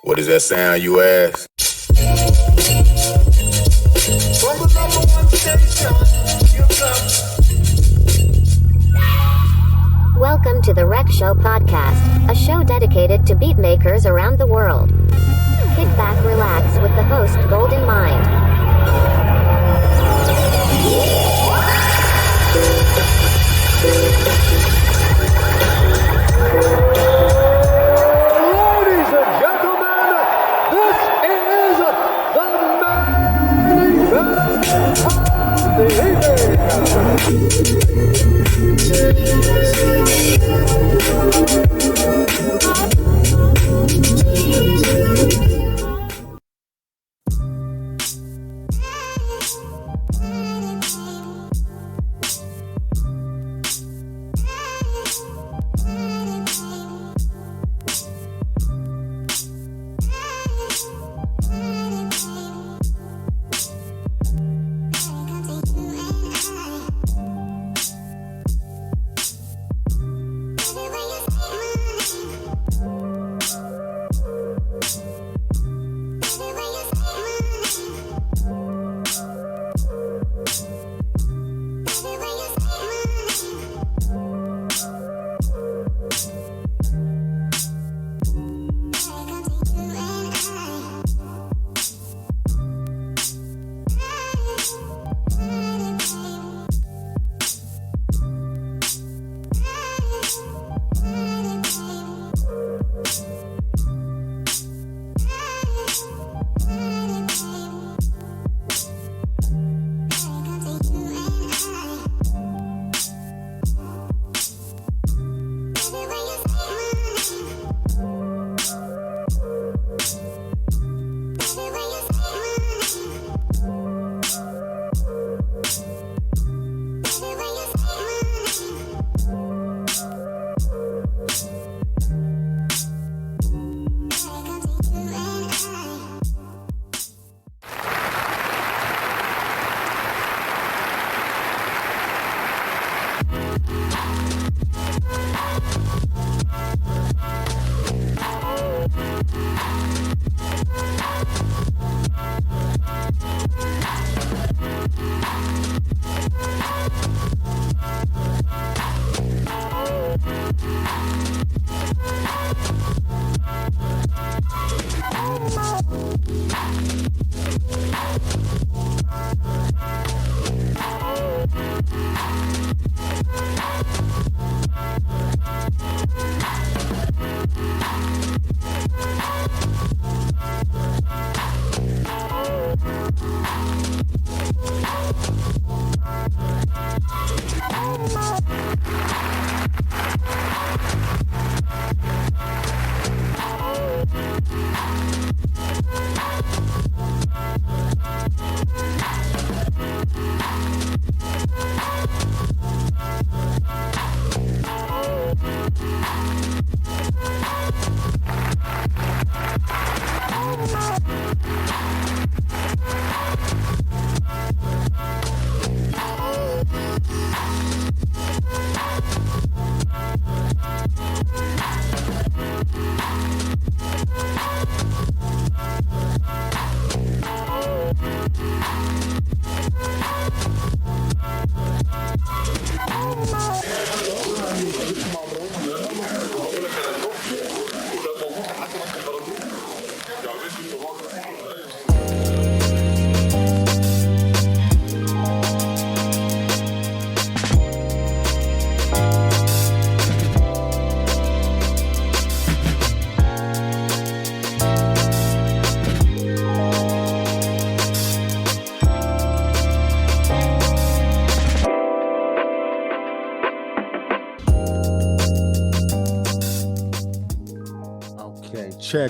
What does that sound, you ask? From the number one station, you come. Welcome to the Rec Show podcast, a show dedicated to beat makers around the world. Kick back, relax with the host, Golden Mind.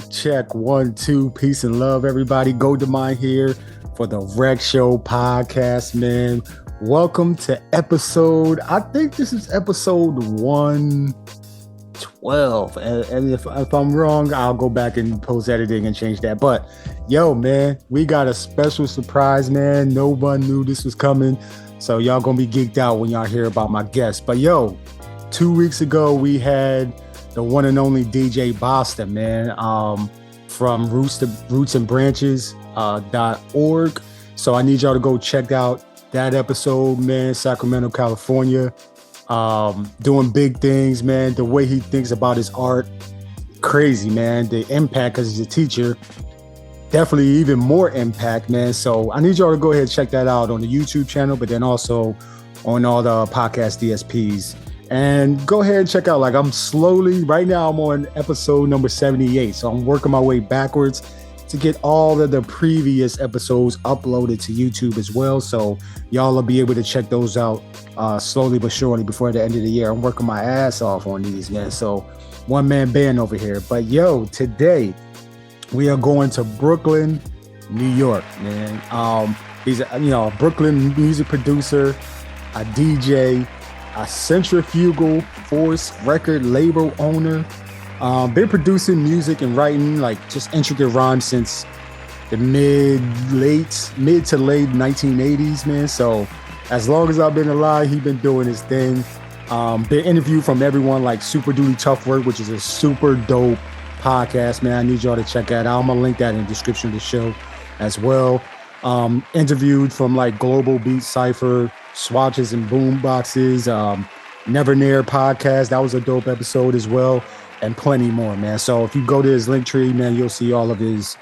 Check. 1, 2. Peace and love, everybody. Golden Mind here for the Rec Show podcast, man. Welcome to episode, I think this is episode 112. And if I'm wrong, I'll go back and post editing and change that. But yo, man, we got a special surprise, man. No one knew this was coming. So y'all gonna be geeked out when y'all hear about my guest. But yo, 2 weeks ago, we had the one and only DJ Boston, man. from roots and branches .org. So I need y'all to go check out that episode, man. Sacramento, California, doing big things, man. The way he thinks about his art, crazy, man. The impact, because he's a teacher, definitely even more impact, man. So I need y'all to go ahead and check that out on the YouTube channel, but then also on all the podcast DSPs. And go ahead and check out, like, I'm slowly, right now I'm on episode number 78. So I'm working my way backwards to get all of the previous episodes uploaded to YouTube as well. So y'all will be able to check those out slowly but surely before the end of the year. I'm working my ass off on these, man. So one man band over here. But yo, today we are going to Brooklyn, New York, man. He's a Brooklyn music producer, a DJ, a Centrifugal Force record label owner. Been producing music and writing like just intricate rhymes since the mid to late 1980s, man. So as long as I've been alive, he's been doing his thing. Been interviewed from everyone like Super Duty Tough Work, which is a super dope podcast, man. I need y'all to check that out. I'm gonna link that in the description of the show as well. Interviewed from like Global Beat Cypher, Swatches and Boom Boxes, Never Near podcast. That was a dope episode as well, and plenty more, man. So if you go to his link tree, man, you'll see all of his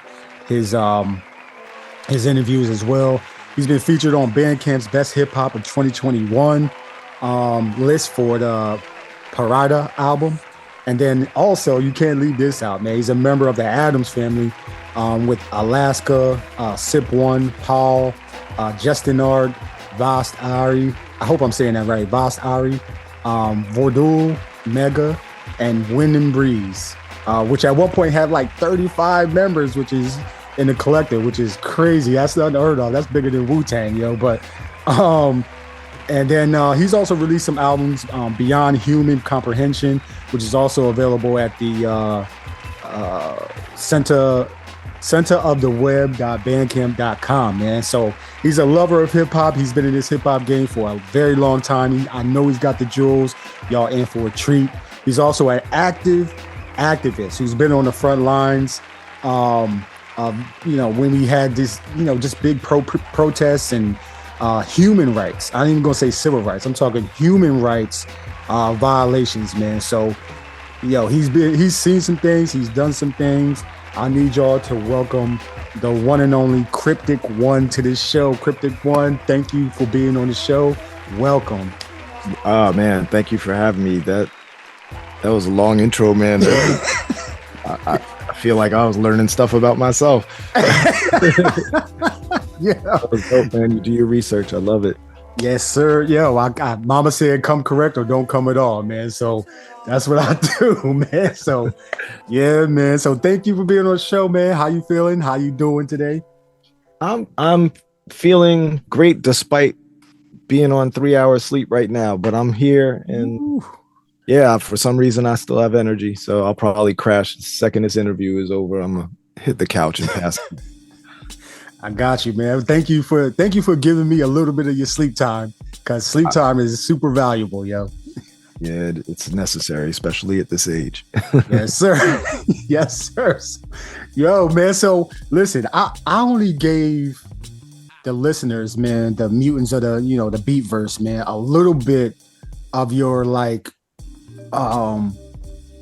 interviews as well. He's been featured on Bandcamp's Best Hip Hop of 2021 list for the Parada album. And then also, you can't leave this out, man. He's a member of the Addams Family with Alaska, Sip One, Paul, Justin Ard, Vast Ari. I hope I'm saying that right. Vast Ari, Vordul, Mega, and Wind and Breeze, which at one point had like 35 members, which is in the collective, which is crazy. That's unheard of. That's bigger than Wu-Tang, yo. But and then he's also released some albums, Beyond Human Comprehension, which is also available at the centeroftheweb.bandcamp.com, man. So he's a lover of hip hop. He's been in this hip hop game for a very long time. I know he's got the jewels. Y'all in for a treat. He's also an activist who's been on the front lines. When we had this, just big protests and human rights. I ain't even gonna say civil rights. I'm talking human rights violations, man. So, he's seen some things. He's done some things. I need y'all to welcome the one and only Cryptic One to this show. Cryptic One, thank you for being on the show. Welcome. Oh man, thank you for having me. That was a long intro, man. I feel like I was learning stuff about myself. Yeah, that was dope, man. You do your research. I love it. Yes, sir. Yo, Mama said come correct or don't come at all, man. So that's what I do, man. So yeah, man. So thank you for being on the show, man. How you feeling? How you doing today? I'm feeling great despite being on 3 hours sleep right now, but I'm here and yeah, for some reason I still have energy. So I'll probably crash the second this interview is over. I'm gonna hit the couch and pass. I got you, man. Thank you for giving me a little bit of your sleep time, because sleep time is super valuable, yo. Yeah, it's necessary, especially at this age. Yes, sir. Yes, sir. Yo, man. So listen, I only gave the listeners, man, the mutants of the beat verse, man, a little bit of your not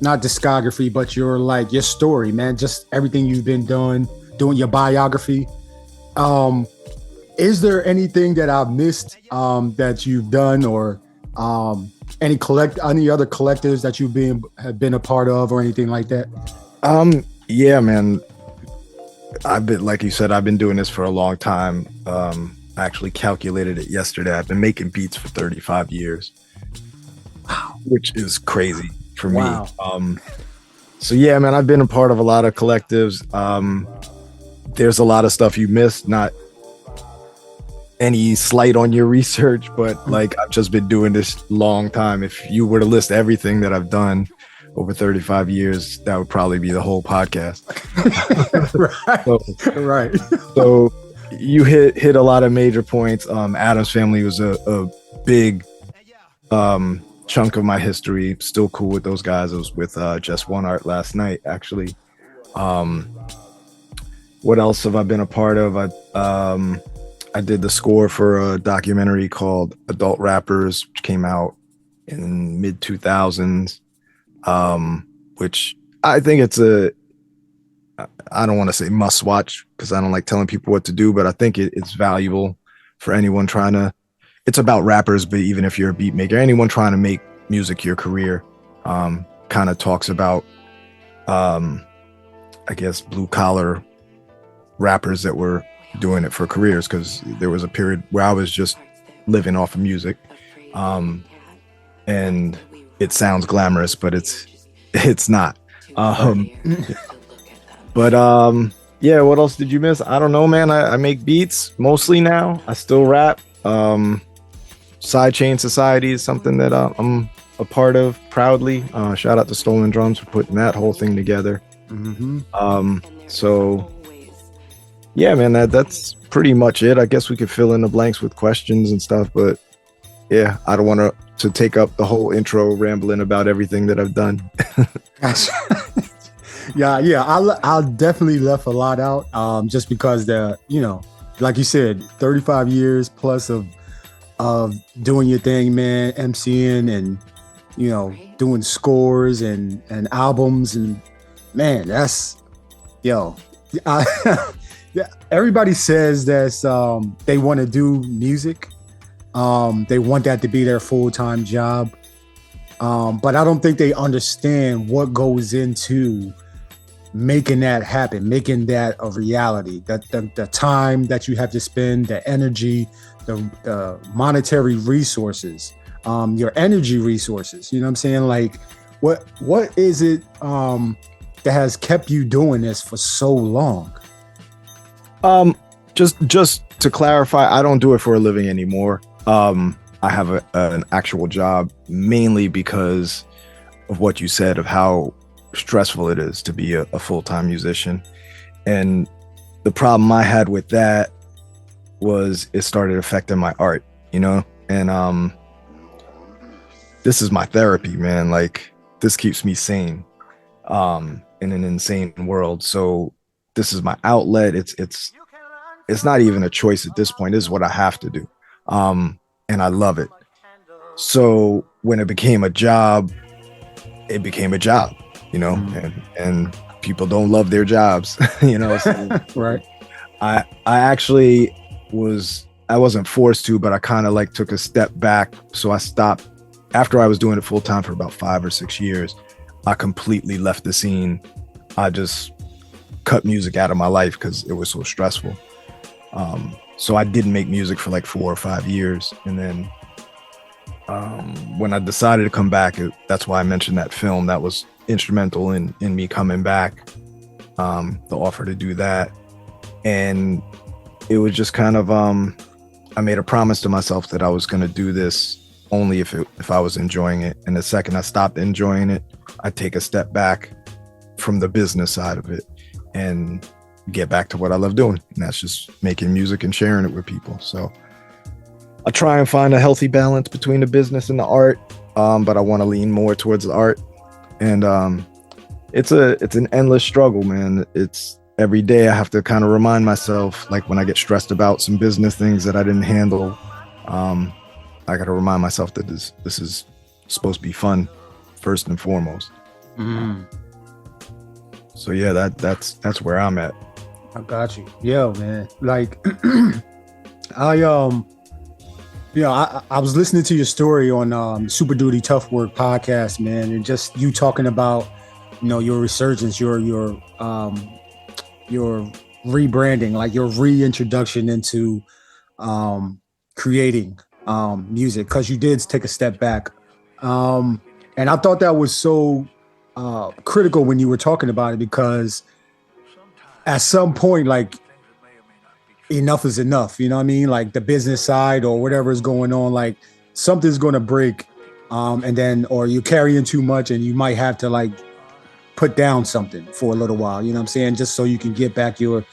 discography, but your story, man. Just everything you've been doing your biography. Is there anything that I've missed that you've done, or any other collectives that have been a part of, or anything like that? Yeah, man. I've been, like you said, I've been doing this for a long time. I actually calculated it yesterday. I've been making beats for 35 years. Wow. Which is crazy for me. Wow. So yeah, man, I've been a part of a lot of collectives. There's a lot of stuff you missed, not any slight on your research, but like I've just been doing this long time. If you were to list everything that I've done over 35 years, that would probably be the whole podcast. Right. So you hit a lot of major points. Addams Family was a big chunk of my history. Still cool with those guys. I was with Just One Art last night, actually. What else have I been a part of? I did the score for a documentary called Adult Rappers, which came out in mid 2000s. Which I think I don't want to say must watch because I don't like telling people what to do, but I think it's valuable for anyone trying to. It's about rappers, but even if you're a beat maker, anyone trying to make music your career, kind of talks about, I guess, blue collar rappers that were doing it for careers, because there was a period where I was just living off of music, and it sounds glamorous, but it's not. But yeah, what else did you miss? I don't know, man. I make beats mostly now. I still rap. Sidechain Society is something that I'm a part of proudly. Shout out to Stolen Drums for putting that whole thing together. So yeah, man, that's pretty much it. I guess we could fill in the blanks with questions and stuff, but yeah, I don't want to take up the whole intro rambling about everything that I've done. Gotcha. Yeah. I definitely left a lot out, just because like you said, 35 years plus of doing your thing, man, MCing and doing scores and albums, and man, that's yeah. Everybody says that they want to do music. They want that to be their full-time job. But I don't think they understand what goes into making that happen, making that a reality. That the time that you have to spend, the energy, the monetary resources, your energy resources. You know what I'm saying? Like, what is it that has kept you doing this for so long? Just to clarify, I don't do it for a living anymore. I have an actual job, mainly because of what you said of how stressful it is to be a full-time musician. And the problem I had with that was it started affecting my art, and this is my therapy, man. Like, this keeps me sane in an insane world. So this is my outlet. It's not even a choice at this point. This is what I have to do. And I love it. So when it became a job, it became a job, and people don't love their jobs, So, Right. I actually I wasn't forced to, but I kind of like took a step back. So I stopped after I was doing it full time for about 5 or 6 years. I completely left the scene. I just cut music out of my life because it was so stressful. So I didn't make music for like 4 or 5 years. And then when I decided to come back, that's why I mentioned that film. That was instrumental in me coming back, the offer to do that. And it was just kind of, I made a promise to myself that I was going to do this only if I was enjoying it. And the second I stopped enjoying it, I'd take a step back from the business side of it and get back to what I love doing, and that's just making music and sharing it with people. So I try and find a healthy balance between the business and the art, but I want to lean more towards the art. And it's an endless struggle, man. It's every day I have to kind of remind myself, like when I get stressed about some business things that I didn't handle, I got to remind myself that this is supposed to be fun first and foremost. So yeah, that's where I'm at. I got you. Yeah, man. Like, I was listening to your story on Super Duty Tough Work podcast, man, and just you talking about, your resurgence, your rebranding, like your reintroduction into creating music, because you did take a step back. And I thought that was so critical when you were talking about it, because at some point, like, enough is enough, you know what I mean? Like the business side or whatever is going on, like something's going to break, and then, or you're carrying too much and you might have to like put down something for a little while, you know what I'm saying? Just so you can get back your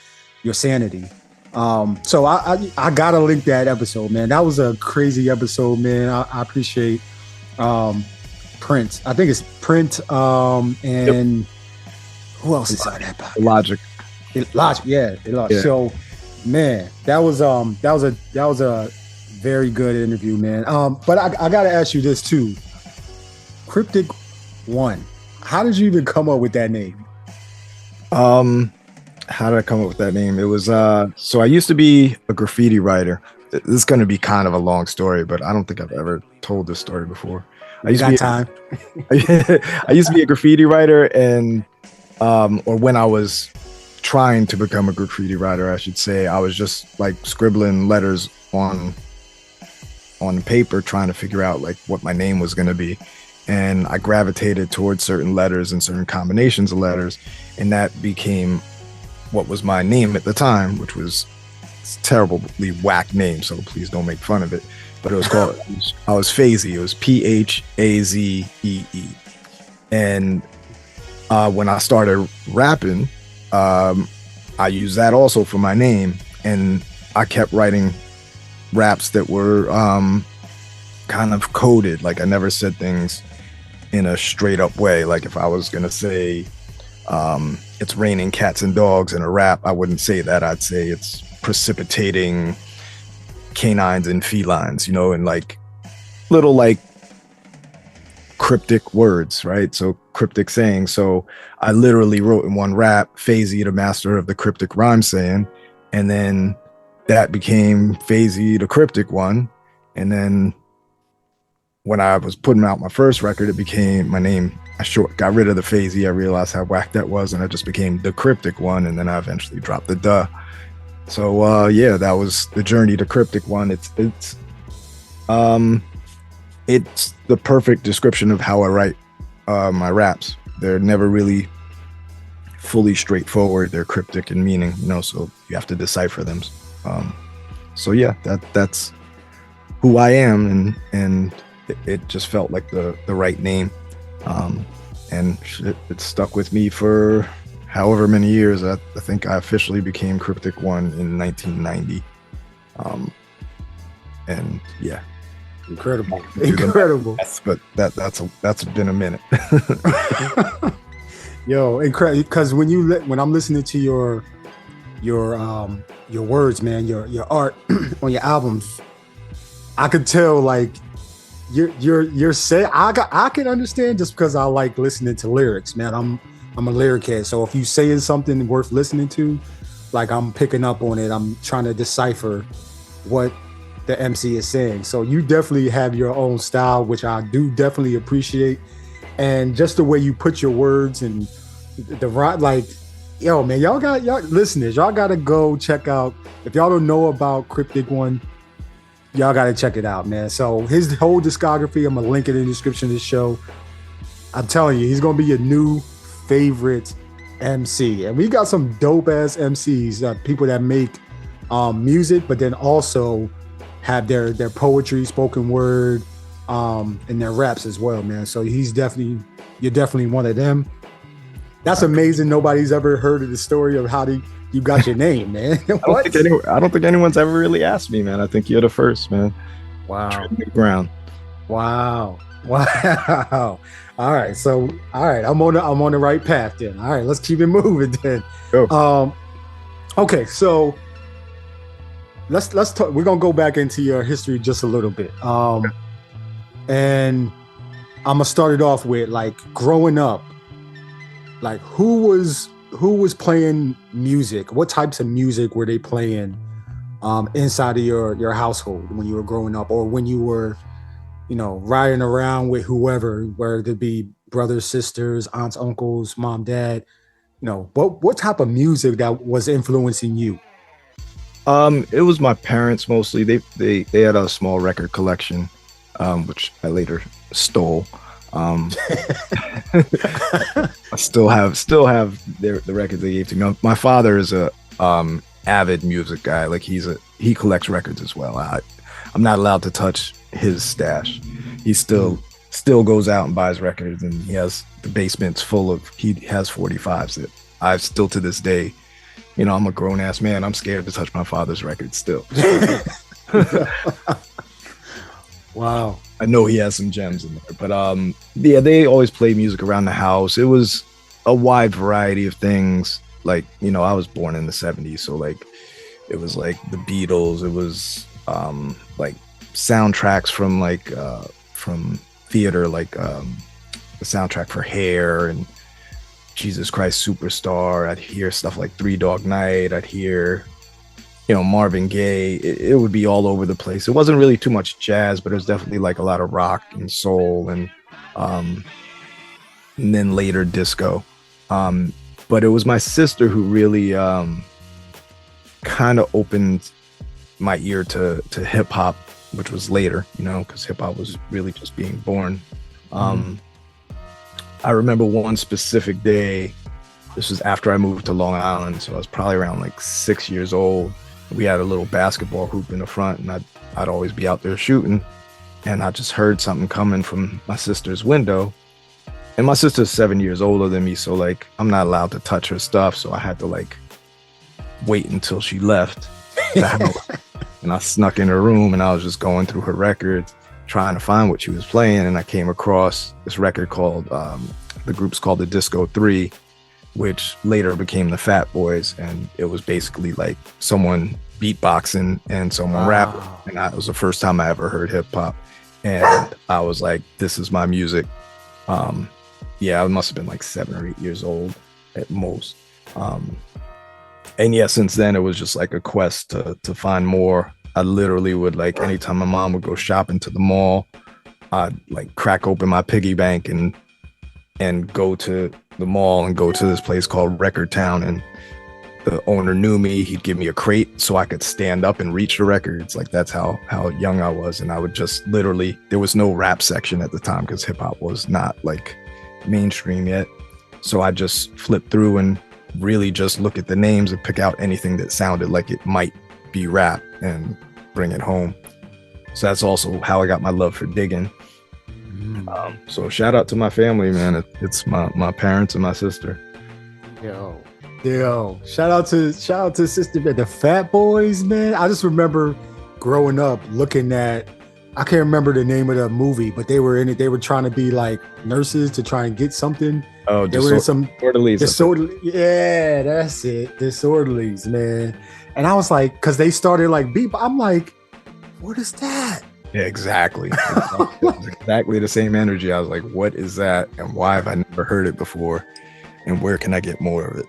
sanity. So I gotta link that episode, man. That was a crazy episode, man. I appreciate Prince. I think it's Print, and who else is on that podcast? Logic. It lost. Yeah. So, man, that was a very good interview, man. But I gotta ask you this too. Cryptic One. How did you even come up with that name? How did I come up with that name? It was so I used to be a graffiti writer. This is going to be kind of a long story, but I don't think I've ever told this story before. I used to be a graffiti writer, and or when I was trying to become a graffiti writer, I should say, I was just like scribbling letters on paper, trying to figure out like what my name was going to be. And I gravitated towards certain letters and certain combinations of letters, and that became what was my name at the time, which was a terribly whack name, so please don't make fun of it. But it was called, I was Phazee. It was Phazee. And when I started rapping, I used that also for my name, and I kept writing raps that were kind of coded. Like I never said things in a straight up way. Like if I was gonna say it's raining cats and dogs in a rap, I wouldn't say that. I'd say it's precipitating canines and felines, you know, and like little like cryptic words, right? So cryptic sayings. So I literally wrote in one rap, Phazee, the master of the cryptic rhyme saying, and then that became Phazee, the Cryptic One. And then when I was putting out my first record, it became my name. I got rid of the Phazee. I realized how whack that was, and I just became the Cryptic One. And then I eventually dropped the duh. So yeah, that was the journey to Cryptic One. It's the perfect description of how I write my raps. They're never really fully straightforward. They're cryptic in meaning, you know, so you have to decipher them. So yeah, that's who I am, and it just felt like the right name, and it stuck with me for however many years. I think I officially became Cryptic One in 1990, and yeah, incredible. But that's been a minute. Yo, incredible. Because when I'm listening to your words, man, your art on your albums, I could tell like you're saying I can understand just because I like listening to lyrics, man. I'm a lyric head, so if you saying something worth listening to, like I'm picking up on it. I'm trying to decipher what the MC is saying. So you definitely have your own style, which I do definitely appreciate, and just the way you put your words and the right, like, yo, man, y'all listeners, y'all gotta go check out. If y'all don't know about Cryptic One, y'all gotta check it out, man. So his whole discography, I'm gonna link it in the description of the show. I'm telling you, he's gonna be your new favorite MC, and we got some dope ass MCs, people that make music, but then also have their poetry, spoken word, and their raps as well, man. So you're definitely one of them. That's amazing. Nobody's ever heard of the story of how you got your name, man. I don't think anyone's ever really asked me, man. I think you're the first, man. Wow. New ground. Wow. All right. So, I'm on the right path then. All right, let's keep it moving then. Go. Okay. So let's talk. We're going to go back into your history just a little bit. And I'm going to start it off with like growing up, like who was playing music? What types of music were they playing inside of your household when you were growing up, or when you were, you know, riding around with whoever, whether it be brothers, sisters, aunts, uncles, mom, dad? You know, what type of music that was influencing you? It was my parents mostly. They had a small record collection, which I later stole. I still have the records they gave to me. My father is a avid music guy. Like he collects records as well. I'm not allowed to touch his stash. He still goes out and buys records, and he has the basement's full of. He has 45s that I still to this day. You know, I'm a grown ass man. I'm scared to touch my father's records still. Wow. I know he has some gems in there, but yeah, they always play music around the house. It was a wide variety of things. like, I was born in the 70s, so like it was like the Beatles, it was like soundtracks from like from theater, like the soundtrack for Hair and Jesus Christ Superstar. I'd hear stuff like Three Dog Night. I'd hear, Marvin Gaye. It would be all over the place. It wasn't really too much jazz, but it was definitely like a lot of rock and soul and then later disco. But it was my sister who really kind of opened my ear to hip hop, which was later, because hip hop was really just being born. I remember one specific day. This was after I moved to Long Island, so I was probably around like 6 years old. We had a little basketball hoop in the front, and I'd always be out there shooting, and I just heard something coming from my sister's window. And my sister's 7 years older than me, so like I'm not allowed to touch her stuff, so I had to like wait until she left the house. And I snuck in her room, and I was just going through her records, trying to find what she was playing, and I came across this record called the group's called the Disco 3, which later became the Fat Boys, and it was basically like someone beatboxing and someone rapping, and that was the first time I ever heard hip hop, and I was like, this is my music. I must have been like 7 or 8 years old at most, and yeah, since then it was just like a quest to find more. I literally would, like, anytime my mom would go shopping to the mall, I'd like crack open my piggy bank and go to the mall and go to this place called Record Town, and the owner knew me. He'd give me a crate so I could stand up and reach the records. Like, that's how young I was. And I would just literally, there was no rap section at the time because hip hop was not like mainstream yet. So I just flip through and really just look at the names and pick out anything that sounded like it might be rap and bring it home. So that's also how I got my love for digging. So shout out to my family, man. It's my parents and my sister. Yo, shout out to sister, man. The Fat Boys, man. I just remember growing up looking at, I can't remember the name of the movie, but they were in it. They were trying to be like nurses to try and get something. Oh, they were in some Disorderlies. Yeah, that's it. Disorderlies, man. And I was like, because they started like beep. I'm like, what is that? Yeah, exactly. Exactly the same energy. I was like, what is that? And why have I never heard it before? And where can I get more of it?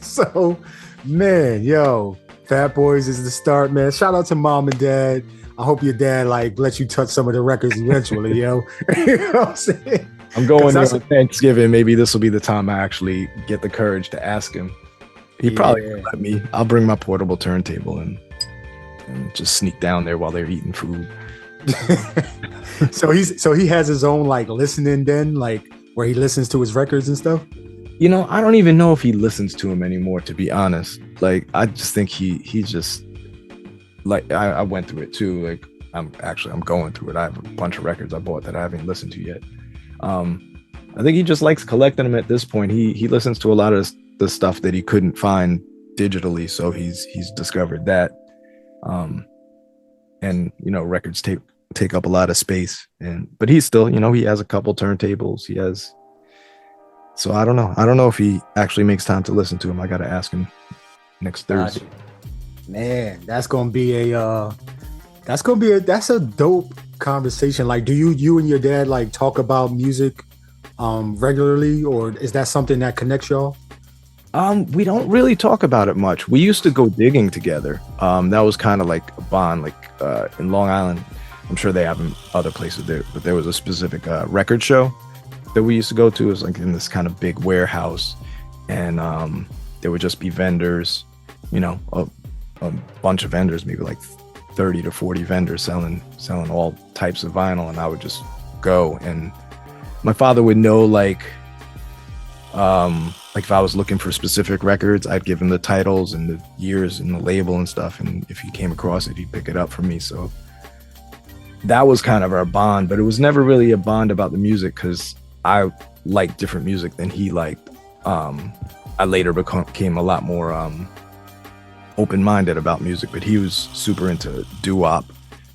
So, man, yo, Fat Boys is the start, man. Shout out to mom and dad. I hope your dad like lets you touch some of the records eventually, yo. You know what I'm saying? I'm going there on Thanksgiving. Maybe this will be the time I actually get the courage to ask him. He probably won't let me. I'll bring my portable turntable and just sneak down there while they're eating food. So he has his own like listening den, like where he listens to his records and stuff. I don't even know if he listens to him anymore, to be honest. Like, I just think he just like, I went through it too. Like, I'm going through it. I have a bunch of records I bought that I haven't listened to yet. I think he just likes collecting them at this point. He listens to a lot of the stuff that he couldn't find digitally, so he's discovered that. And records take up a lot of space, but he's still, he has a couple turntables. So I don't know if he actually makes time to listen to him. I got to ask him next Thursday. Man, that's a dope conversation. Like, do you and your dad like talk about music regularly, or is that something that connects y'all? We don't really talk about it much. We used to go digging together. That was kind of like a bond. Like in Long Island, I'm sure they have in other places there, but there was a specific record show that we used to go to. It was like in this kind of big warehouse, and there would just be vendors, a bunch of vendors, maybe like 30 to 40 vendors selling all types of vinyl, and I would just go, and my father would know like if I was looking for specific records, I'd give him the titles and the years and the label and stuff, and if he came across it, he'd pick it up for me. So that was kind of our bond, but it was never really a bond about the music because I liked different music than he liked. I later became a lot more open-minded about music, but he was super into doo-wop,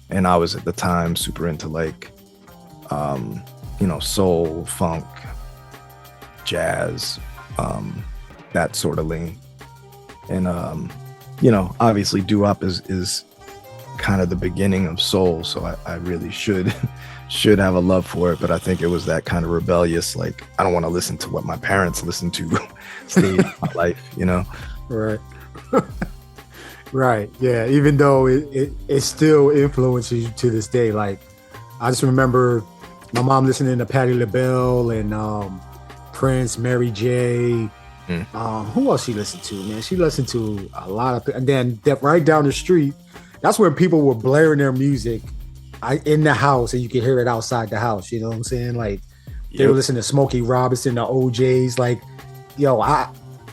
and I was at the time super into like soul, funk, jazz, that sort of lane. And you know, obviously doo-wop is kind of the beginning of soul, so I really should have a love for it, but I think it was that kind of rebellious, like, I don't want to listen to what my parents listened to stage of my life, you know? Right. Right. Yeah. Even though it still influences you to this day. Like, I just remember my mom listening to Patti LaBelle and Prince, Mary J. Who else she listened to, man? She listened to a lot of, and then right down the street, that's where people were blaring their music in the house, and you could hear it outside the house. You know what I'm saying? Like, they were listening to Smokey Robinson, the OJs. Like, yo,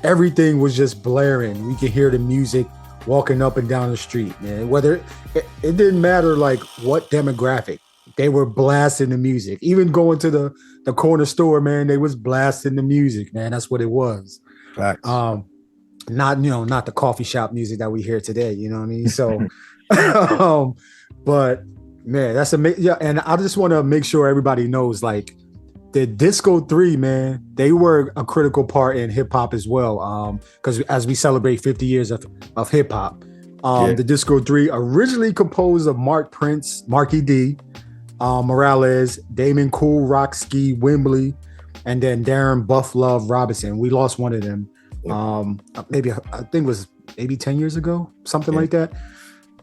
everything was just blaring. We could hear the music walking up and down the street, man. Whether it didn't matter, like, what demographic, they were blasting the music. Even going to the corner store, man, they was blasting the music, man. That's what it was. Facts. Not the coffee shop music that we hear today. You know what I mean? So, but man, that's amazing. Yeah, and I just want to make sure everybody knows, like, the Disco 3, man, they were a critical part in hip hop as well. Because as we celebrate 50 years of hip hop, the Disco 3 originally composed of Mark Prince, Marky D, Morales, Damon Cool, Rockski, Wembley, and then Darren Buff Love Robinson. We lost one of them. Maybe I think it was maybe 10 years ago, something like that.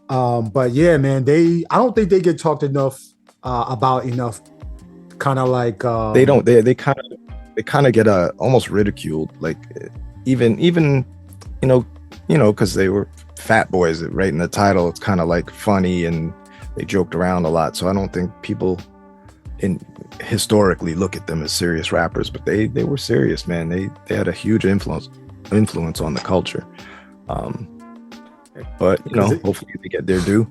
But yeah, man, I don't think they get talked about enough. Kind of like they don't. They kind of get almost ridiculed. Like, even you know, because they were Fat Boys, right in the title. It's kind of like funny, and they joked around a lot. So I don't think people historically look at them as serious rappers, but they were serious, man. They had a huge influence on the culture. But you know, hopefully they get their due.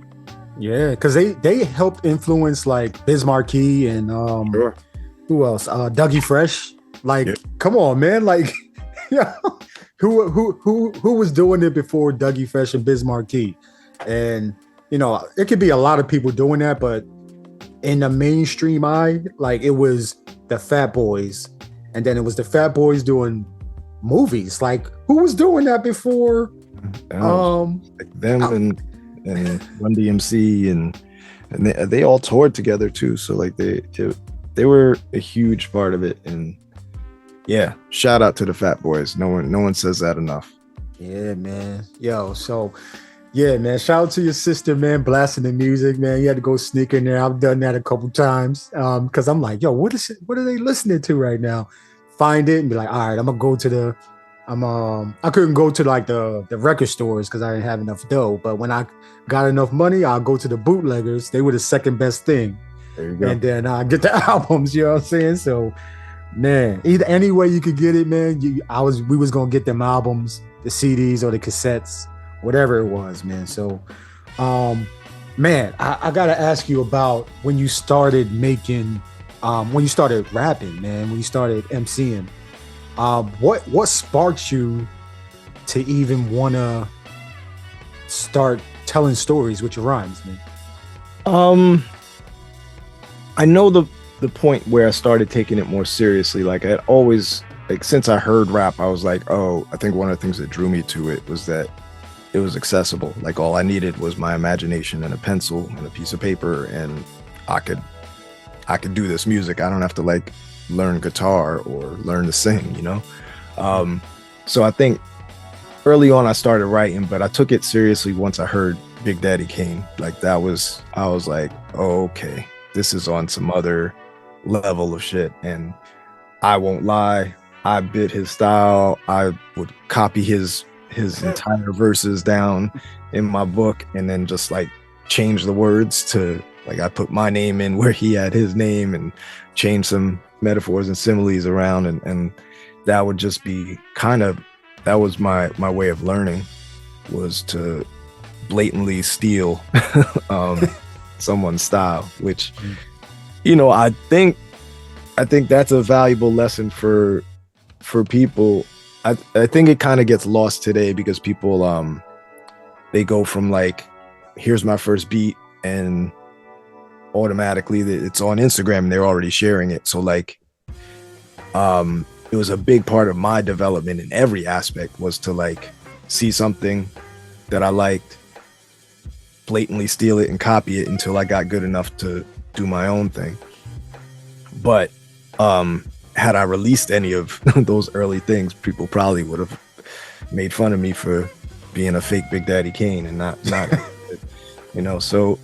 Yeah, because they helped influence like Biz Markie and who else? Dougie Fresh. Like, come on, man. Like, yeah, who was doing it before Dougie Fresh and Biz Markie? And you know, it could be a lot of people doing that, but in the mainstream eye, like, it was the Fat Boys, and then it was the Fat Boys doing movies. Like, who was doing that before? Like them and Run DMC and they all toured together too. So like they were a huge part of it. And yeah, shout out to the Fat Boys. No one says that enough. Yeah, man. Yo, so yeah, man. Shout out to your sister, man, blasting the music, man. You had to go sneak in there. I've done that a couple times. Because I'm like, yo, what are they listening to right now? Find it and be like, all right, I'm gonna go to I couldn't go to like the record stores because I didn't have enough dough. But when I got enough money, I'll go to the bootleggers. They were the second best thing. There you go. And then I get the albums, you know what I'm saying? So, man, either any way you could get it, man, we was gonna get them albums, the CDs or the cassettes, whatever it was, man. So, man, I gotta ask you about when you started making, when you started rapping, man, when you started MCing. What sparked you to even wanna start telling stories with your rhymes, man? I know the point where I started taking it more seriously. Like, I always, like, since I heard rap, I was like, oh, I think one of the things that drew me to it was that it was accessible. Like, all I needed was my imagination and a pencil and a piece of paper, and I could do this music. I don't have to like learn guitar or learn to sing, you know? So I think early on I started writing, but I took it seriously once I heard Big Daddy Kane. Like, I was like, oh, okay, this is on some other level of shit. And I won't lie, I bit his style. I would copy his entire verses down in my book and then just like change the words to, like, I put my name in where he had his name and change some metaphors and similes around, and that would just be that was my way of learning, was to blatantly steal someone's style, which, you know, I think that's a valuable lesson for people. I think it kind of gets lost today because people they go from like, here's my first beat, and automatically it's on Instagram and they're already sharing it. So like it was a big part of my development in every aspect, was to like see something that I liked, blatantly steal it and copy it until I got good enough to do my own thing. But had I released any of those early things, people probably would have made fun of me for being a fake Big Daddy Kane and not you know. So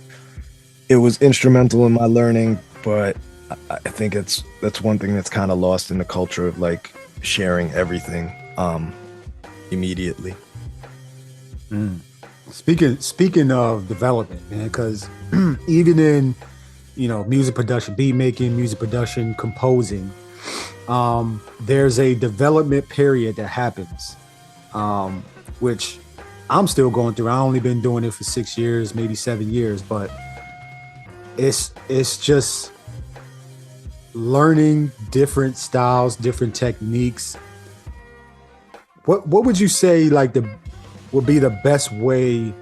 it was instrumental in my learning, but I think that's one thing that's kind of lost in the culture of like sharing everything immediately. Speaking of development, man, because even in, you know, music production, beat making, music production, composing, there's a development period that happens, which I'm still going through. I've only been doing it for 6 years, maybe 7 years, but it's just learning different styles, different techniques. What would you say like would be the best way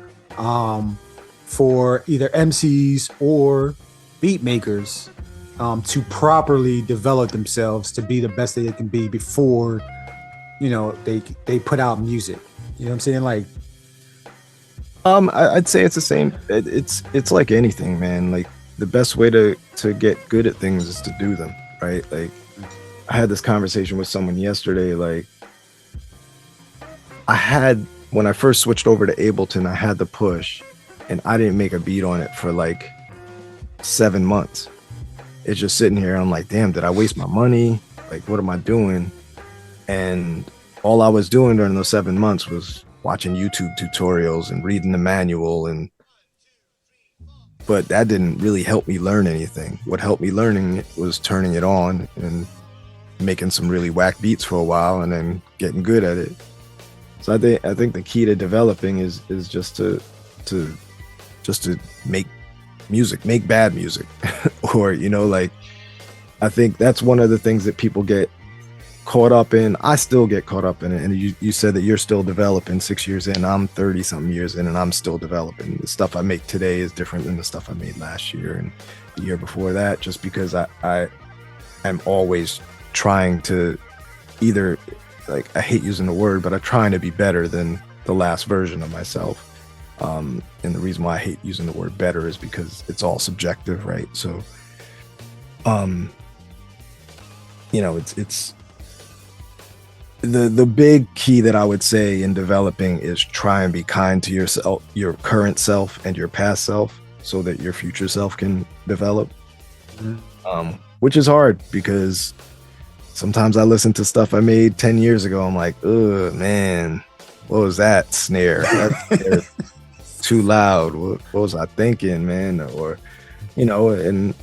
for either MCs or beat makers to properly develop themselves to be the best that they can be before, you know, they put out music? You know what I'm saying? Like, I'd say it's the same. It's like anything, man. Like the best way to get good at things is to do them, right? Like I had this conversation with someone yesterday. Like when I first switched over to Ableton, I had the push and I didn't make a beat on it for like 7 months. It's just sitting here. I'm like, damn, did I waste my money? Like, what am I doing? And all I was doing during those 7 months was watching YouTube tutorials and reading the manual. But that didn't really help me learn anything. What helped me learning was turning it on and making some really whack beats for a while and then getting good at it. So I think the key to developing is just to make music, make bad music. Or, you know, like I think that's one of the things that people get caught up in. I still get caught up in it. And you said that you're still developing 6 years in. I'm 30 something years in and I'm still developing. The stuff I make today is different than the stuff I made last year and the year before that, just because I am always trying to either, like, I hate using the word, but I'm trying to be better than the last version of myself. And the reason why I hate using the word better is because it's all subjective, right? So, you know, it's the big key that I would say in developing is try and be kind to yourself, your current self and your past self, so that your future self can develop. Which is hard because sometimes I listen to stuff I made 10 years ago. I'm like, oh man, what was that snare? That snare too loud. What was I thinking, man? Or, you know, and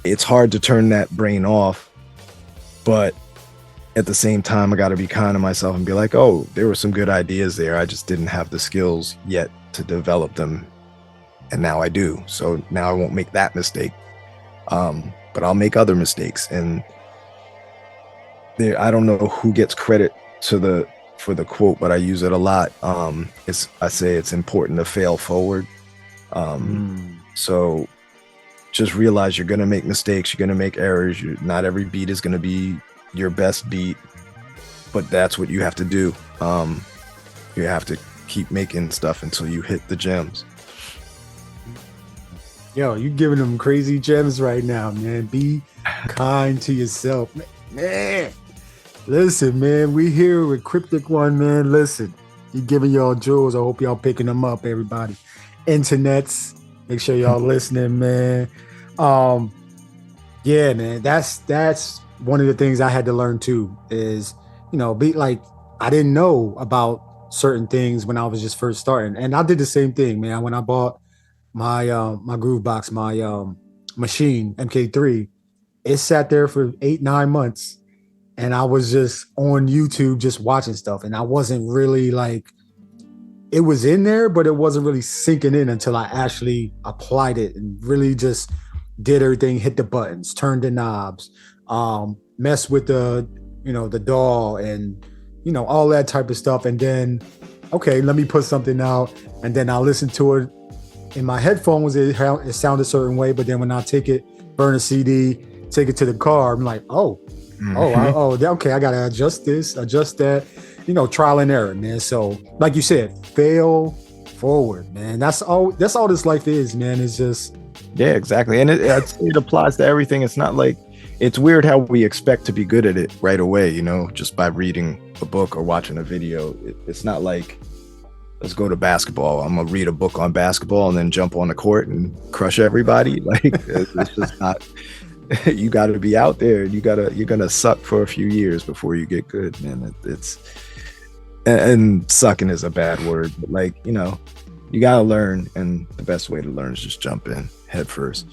it's hard to turn that brain off, but at the same time, I got to be kind to myself and be like, oh, there were some good ideas there. I just didn't have the skills yet to develop them. And now I do. So now I won't make that mistake. But I'll make other mistakes. And I don't know who gets credit for the quote, but I use it a lot. I say it's important to fail forward. So just realize you're going to make mistakes. You're going to make errors. Not every beat is going to be your best beat, but that's what you have to do. You have to keep making stuff until you hit the gems. Yo, you giving them crazy gems right now, man. Be kind to yourself, man. Listen, man, we here with Cryptic One, man. Listen, he giving y'all jewels. I hope y'all picking them up, everybody. Internets, make sure y'all listening, man. Yeah, man, that's one of the things I had to learn too. Is, you know, be like, I didn't know about certain things when I was just first starting, and I did the same thing, man. When I bought my my groove box, my machine MK3, it sat there for 8-9 months. And I was just on YouTube, just watching stuff. And I wasn't really like, it was in there, but it wasn't really sinking in until I actually applied it and really just did everything, hit the buttons, turned the knobs, messed with the, you know, the DAW and, you know, all that type of stuff. And then, okay, let me put something out. And then I'll listen to it in my headphones. It sounded a certain way. But then when I take it, burn a CD, take it to the car, I'm like, oh, Mhm. Okay, I gotta adjust this, adjust that, trial and error, man. So like you said, fail forward, man. That's all this life is, man. It's just Yeah, exactly. And it applies to everything. It's not like, it's weird how we expect to be good at it right away, just by reading a book or watching a video. It's not like, let's go to basketball. I'm gonna read a book on basketball and then jump on the court and crush everybody. Like, it's just not. You got to be out there. You're gonna suck for a few years before you get good, man. And sucking is a bad word, but like, you gotta learn, and the best way to learn is just jump in head first.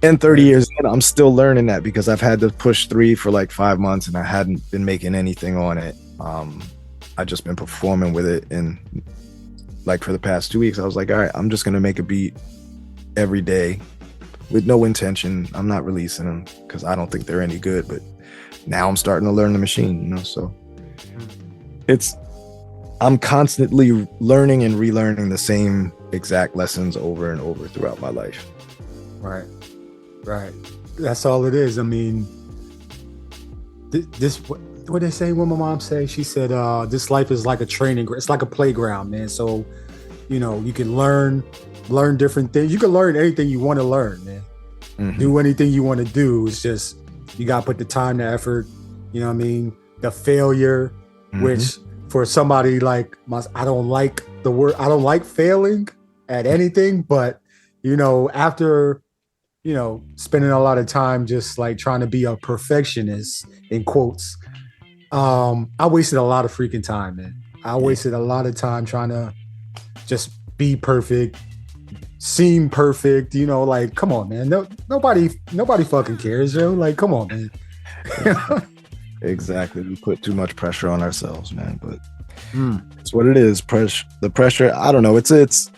And 30 years in, I'm still learning that, because I've had to push 3 for like 5 months and I hadn't been making anything on it. I just been performing with it, and like for the past 2 weeks, I was like, all right, I'm just gonna make a beat every day with no intention. I'm not releasing them because I don't think they're any good, but now I'm starting to learn the machine, so I'm constantly learning and relearning the same exact lessons over and over throughout my life. right. That's all it is. I mean, this what they say. What my mom say? She said, "This life is like a training. It's like a playground, man. So, you can learn different things. You can learn anything you want to learn, man. Mm-hmm. Do anything you want to do. It's just you got to put the time, the effort. You know what I mean? The failure, which for somebody like I don't like the word. I don't like failing at anything, but after spending a lot of time just like trying to be a perfectionist in quotes, I wasted a lot of freaking time, man. I wasted a lot of time trying to just be perfect, seem perfect, like, come on, man. Nobody fucking cares, like, come on, man. Exactly. We put too much pressure on ourselves, man, but it's what it is. The pressure, I don't know. It's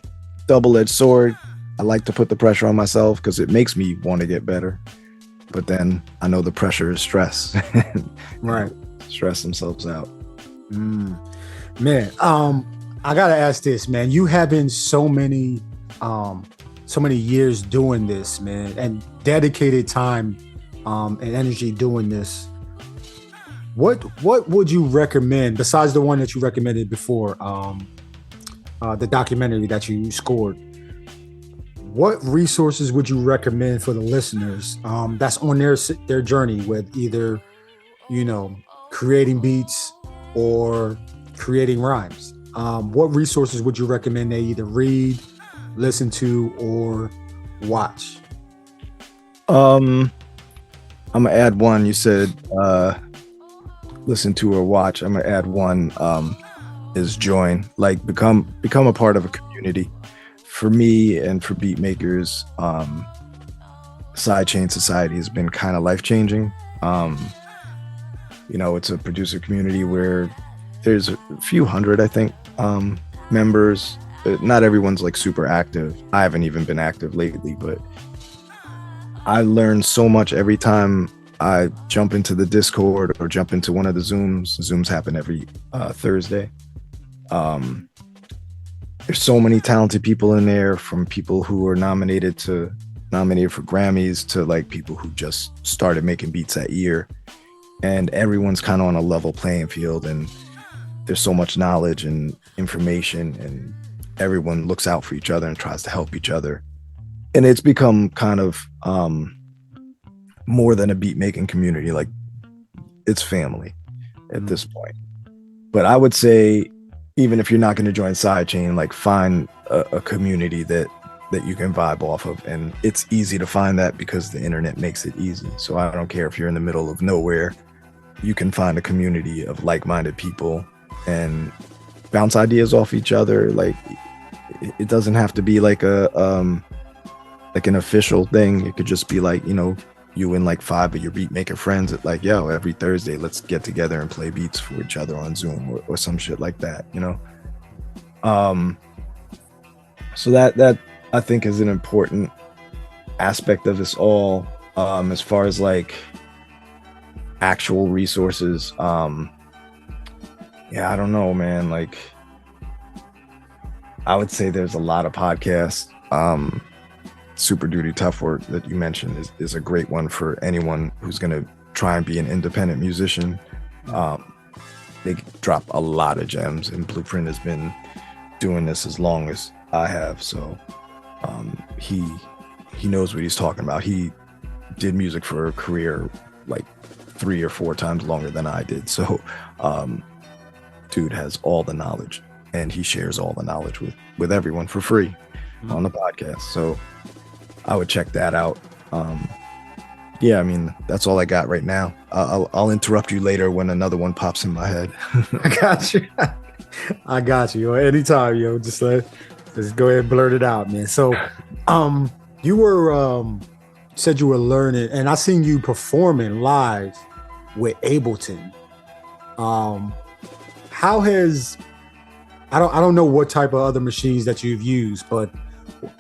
double-edged sword. I like to put the pressure on myself because it makes me want to get better. But then I know the pressure is stress. Right. Stress themselves out. Man, I gotta ask this, man. You having so many years doing this, man, and dedicated time and energy doing this. What would you recommend besides the one that you recommended before, the documentary that you scored? What resources would you recommend for the listeners that's on their journey with either, creating beats or creating rhymes? What resources would you recommend they either read, listen to, or watch? I'm gonna add one. You said listen to or watch. I'm gonna add one. Is join, like become a part of a community. For me and for beat makers, Sidechain Society has been kind of life-changing. It's a producer community where there's a few hundred, I think, members. Not everyone's like super active. I haven't even been active lately, but I learn so much every time I jump into the Discord or jump into one of the Zooms. Zooms happen every Thursday. There's so many talented people in there, from people who are nominated for Grammys to like people who just started making beats that year, and everyone's kind of on a level playing field, and there's so much knowledge and information, and everyone looks out for each other and tries to help each other, and it's become kind of more than a beat making community. Like, it's family at this point. But I would say, even if you're not going to join Sidechain, like, find a community that you can vibe off of. And it's easy to find that because the internet makes it easy. So I don't care if you're in the middle of nowhere, you can find a community of like-minded people and bounce ideas off each other. Like, it doesn't have to be like an official thing. It could just be like, you and like 5 of your beat maker friends at like, yo, every Thursday, let's get together and play beats for each other on Zoom or some shit like that, So that I think is an important aspect of this all, as far as like actual resources. I don't know, man. Like, I would say there's a lot of podcasts. Super Duty Tough Work that you mentioned is a great one for anyone who's going to try and be an independent musician. They drop a lot of gems, and Blueprint has been doing this as long as I have. So he knows what he's talking about. He did music for a career like 3 or 4 times longer than I did. So dude has all the knowledge, and he shares all the knowledge with everyone for free on the podcast. So I would check that out. Yeah, I mean, that's all I got right now. I'll interrupt you later when another one pops in my head. I got you. Yo. Anytime, yo. Just go ahead and blurt it out, man. So, you were said you were learning, and I seen you performing live with Ableton. How has I don't know what type of other machines that you've used, but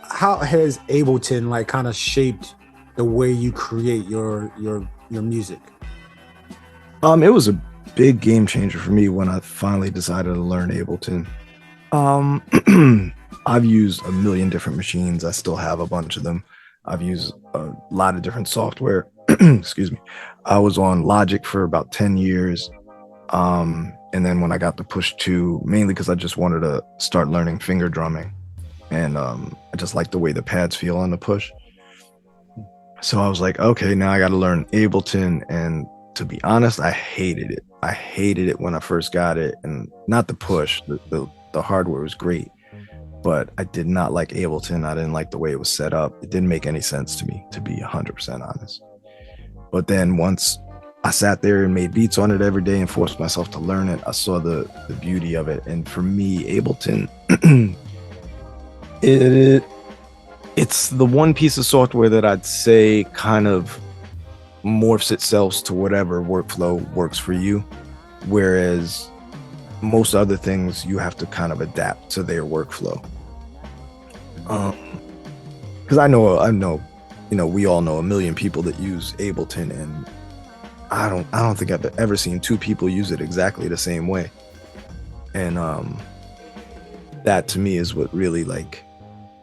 how has Ableton like kind of shaped the way you create your music? It was a big game changer for me when I finally decided to learn Ableton. I've used a million different machines. I still have a bunch of them. I've used a lot of different software. Excuse me. I was on Logic for about 10 years. And then when I got the Push 2, mainly because I just wanted to start learning finger drumming. And I just like the way the pads feel on the Push. So I was like, okay, now I got to learn Ableton. And to be honest, I hated it. I hated it when I first got it. And not the Push, the hardware was great, but I did not like Ableton. I didn't like the way it was set up. It didn't make any sense to me, to be 100% honest. But then once I sat there and made beats on it every day and forced myself to learn it, I saw the beauty of it. And for me, Ableton, it's the one piece of software that I'd say kind of morphs itself to whatever workflow works for you. Whereas most other things, you have to kind of adapt to their workflow. Because I know, we all know a million people that use Ableton, and I don't think I've ever seen 2 people use it exactly the same way. And that to me is what really like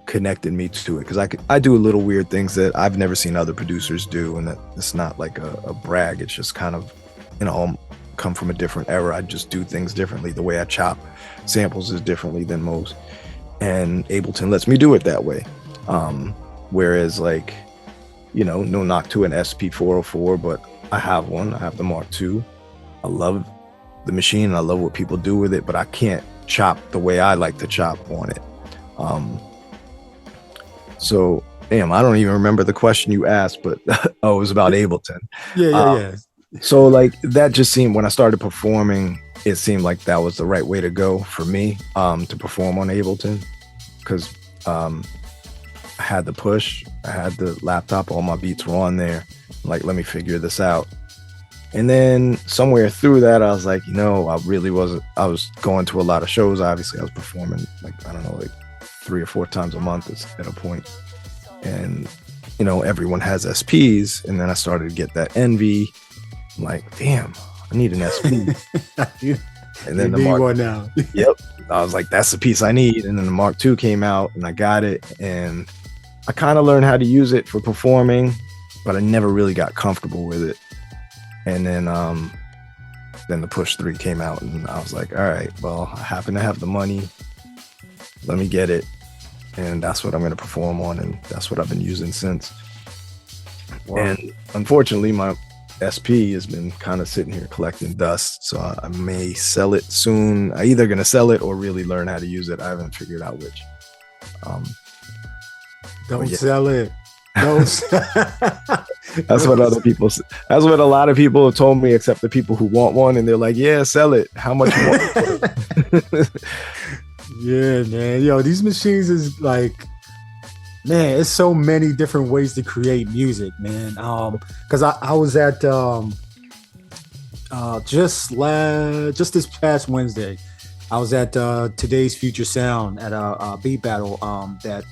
connected me to it, because I do little weird things that I've never seen other producers do, and that it's not like a brag. It's just kind of, I'm come from a different era. I just do things differently. The way I chop samples is differently than most, and Ableton lets me do it that way. Whereas like, no knock to an SP404, but I have one. I have the Mark II. I love the machine, and I love what people do with it, but I can't chop the way I like to chop on it. So, damn, I don't even remember the question you asked, but it was about Ableton. Yeah. So like that just seemed, when I started performing, it seemed like that was the right way to go for me, to perform on Ableton, because I had the Push, I had the laptop, all my beats were on there. Like, let me figure this out. And then somewhere through that, I was like, I was going to a lot of shows. Obviously, I was performing like 3 or 4 times a month at a point. And, everyone has SPs. And then I started to get that envy. I'm like, damn, I need an SP. And then the Mark one now. Yep. I was like, that's the piece I need. And then the Mark II came out, and I got it. And I kind of learned how to use it for performing, but I never really got comfortable with it. And then the Push 3 came out, and I was like, all right, well, I happen to have the money. Let me get it. And that's what I'm going to perform on. And that's what I've been using since. Wow. And unfortunately, my SP has been kind of sitting here collecting dust. So I may sell it soon. I'm either going to sell it or really learn how to use it. I haven't figured out which. Don't sell it. Don't. That's what other people say. That's what a lot of people have told me, except the people who want one, and they're like, yeah, sell it. How much you want? Yeah, man. Yo, these machines is like, man, it's so many different ways to create music, man. Because I was at just this past Wednesday, I was at Today's Future Sound at a beat battle that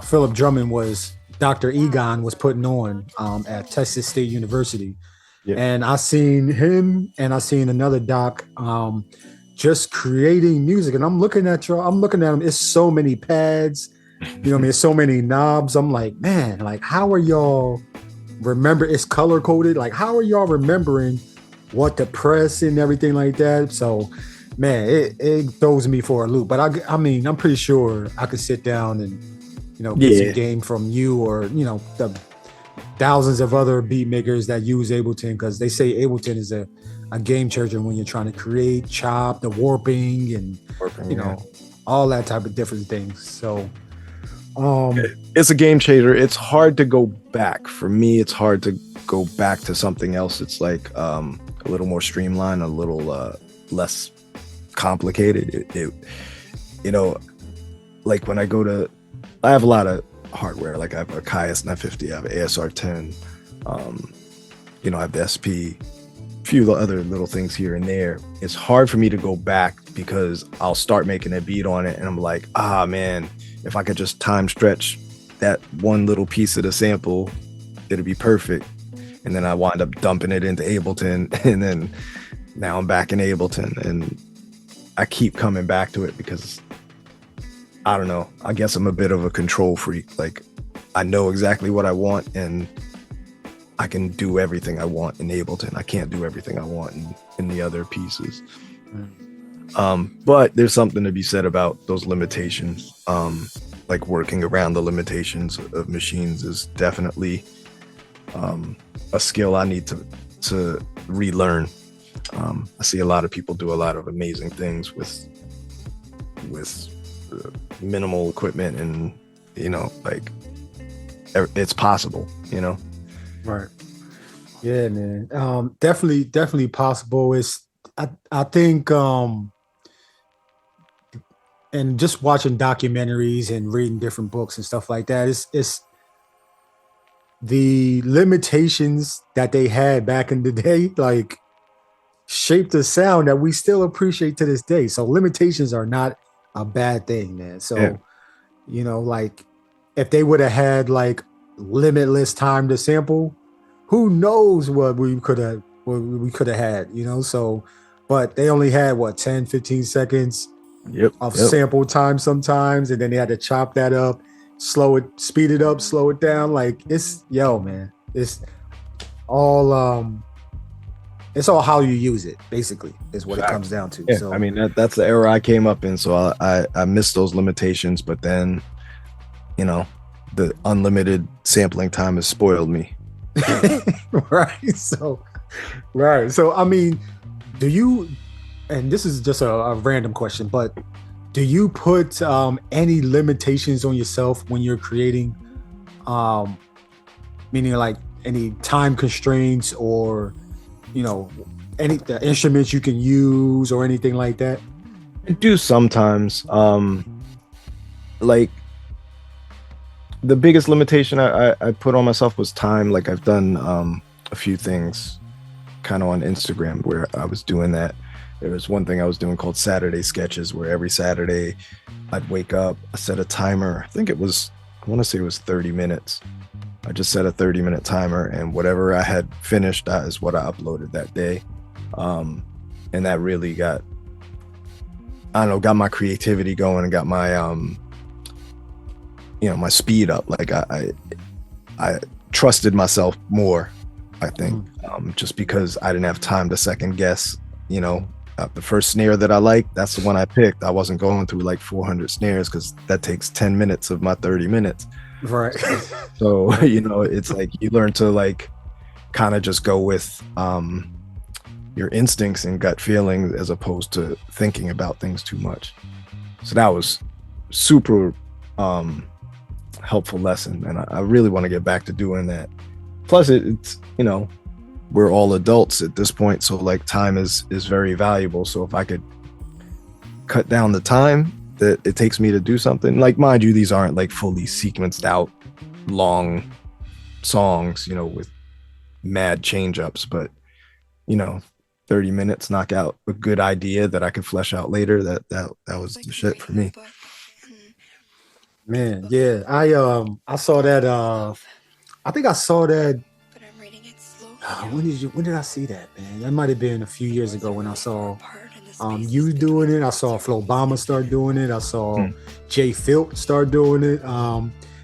Philip Drummond Dr. Egon was putting on at Texas State University. Yeah. And I seen him, and I seen another doc just creating music. And I'm looking at him. It's so many pads, it's so many knobs. I'm like, man, like, how are y'all remember it's color coded. Like, how are y'all remembering what to press and everything like that? So, man, it throws me for a loop. But I mean, I'm pretty sure I could sit down and get some game from you or the thousands of other beat makers that use Ableton, because they say Ableton is a game changer when you're trying to create, chop, the warping, and all that type of different things. So it's a game changer. It's hard to go back. For me, it's hard to go back to something else. It's like a little more streamlined, a little less complicated. Like when I have a lot of hardware. Like I have a Kaius 950, I have an ASR 10, I have the SP, a few other little things here and there. It's hard for me to go back because I'll start making a beat on it and I'm like, man, if I could just time stretch that one little piece of the sample, it'd be perfect. And then I wind up dumping it into Ableton, and then now I'm back in Ableton, and I keep coming back to it because I don't know. I guess I'm a bit of a control freak. Like I know exactly what I want and I can do everything I want in Ableton. I can't do everything I want in the other pieces. But there's something to be said about those limitations. Like working around the limitations of machines is definitely a skill I need to relearn. I see a lot of people do a lot of amazing things with minimal equipment, and like it's possible. Right. Yeah, man. Definitely possible. I think and just watching documentaries and reading different books and stuff like that, it's the limitations that they had back in the day, like shaped a sound that we still appreciate to this day. So limitations are not a bad thing, man. So like if they would have had like limitless time to sample, who knows what we could have had, so but they only had 10 15 seconds of sample time sometimes, and then they had to chop that up, speed it up, slow it down. Like it's man, it's all how you use it, basically, is what it comes down to. So I mean that's the era I came up in, so I missed those limitations, but then the unlimited sampling time has spoiled me. right so I mean, do you, and this is just a random question, but do you put any limitations on yourself when you're creating, meaning like any time constraints or any the instruments you can use or anything like that? I do sometimes. Like the biggest limitation I put on myself was time. Like I've done a few things kind of on Instagram where I was doing that. There was one thing I was doing called Saturday sketches, where every Saturday I'd wake up, I set a timer. I want to say it was 30 minutes. I just set a 30-minute timer, and whatever I had finished, that is what I uploaded that day. And that really got my creativity going and got my my speed up. Like I trusted myself more, I think, just because I didn't have time to second guess. The first snare that I liked, that's the one I picked. I wasn't going through like 400 snares because that takes 10 minutes of my 30 minutes. Right. So, it's like you learn to like kind of just go with your instincts and gut feelings as opposed to thinking about things too much. So that was super helpful lesson, and I really want to get back to doing that. Plus it's we're all adults at this point, so like time is very valuable. So if I could cut down the time that it takes me to do something, like, mind you, these aren't like fully sequenced out long songs, with mad change ups, but 30 minutes knock out a good idea that I could flesh out later. That was the shit for me. Man, yeah. I saw that I think I saw that. When did I see that, man? That might have been a few years ago when I saw you doing it. I saw Flo Bama start doing it. I saw Jay Filt start doing it.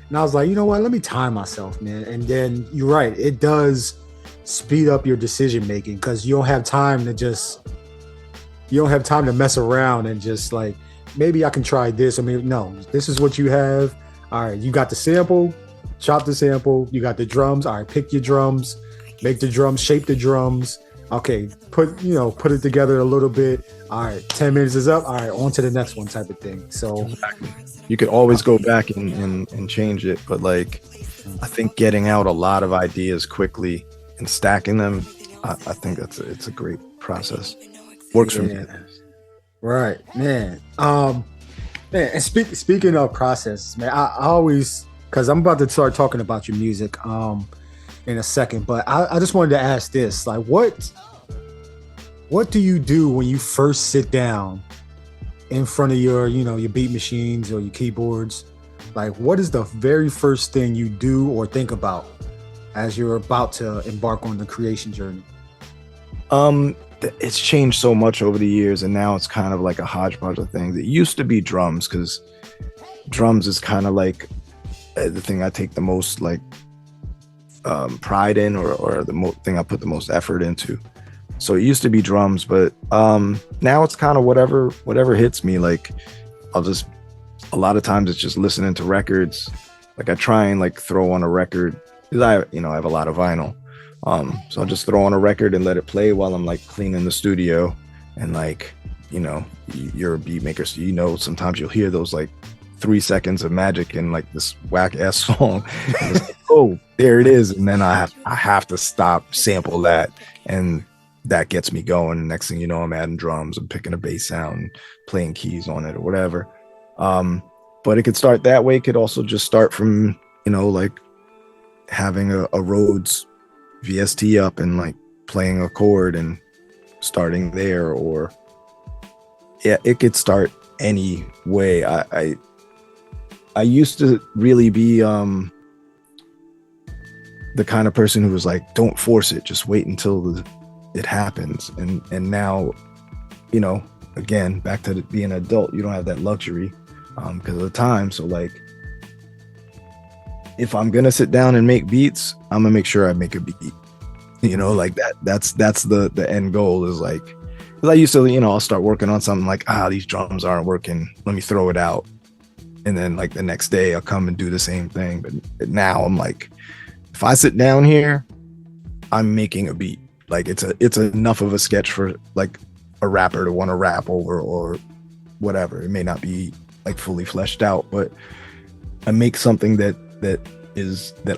And I was like, you know what? Let me time myself, man. And then you're right. It does speed up your decision making because you don't have time to mess around and just like, maybe I can try this. I mean, no, this is what you have. All right, you got the sample, chop the sample. You got the drums. All right, pick your drums, make the drums, shape the drums. Okay, put it together a little bit. All right, 10 minutes is up. All right, on to the next one type of thing. So you could always go back and change it. But like, I think getting out a lot of ideas quickly and stacking them, I think it's a great process. Works for me. Right, man. Man, and speaking of processes, man, I always, because I'm about to start talking about your music in a second, but I just wanted to ask this, like, what do you do when you first sit down in front of your beat machines or your keyboards? Like, what is the very first thing you do or think about as you're about to embark on the creation journey? It's changed so much over the years, and now it's kind of like a hodgepodge of things. It used to be drums, because drums is kind of like the thing I take the most like pride in, or the thing I put the most effort into. So it used to be drums, but now it's kind of whatever hits me. Like, a lot of times it's just listening to records. Like, I try and like throw on a record, because I have a lot of vinyl. So I'll just throw on a record and let it play while I'm like cleaning the studio. And like, you're a beat maker, so sometimes you'll hear those like 3 seconds of magic in like this whack ass song. And it's like, oh, there it is. And then I have to stop, sample that, and that gets me going. Next thing you know, I'm adding drums, I'm picking a bass sound, playing keys on it or whatever. But it could start that way. It could also just start from, like having a Rhodes VST up and like playing a chord and starting there, or it could start any way. I used to really be the kind of person who was like, don't force it, just wait until it happens. And now, again, back to being an adult, you don't have that luxury because of the time. So like, if I'm gonna sit down and make beats, I'm gonna make sure I make a beat. Like that's the end goal, is like, because I used to, I'll start working on something like, these drums aren't working, let me throw it out. And then like the next day I'll come and do the same thing. But now I'm like, if I sit down here, I'm making a beat. Like it's enough of a sketch for like a rapper to want to rap over or whatever. It may not be like fully fleshed out, but I make something that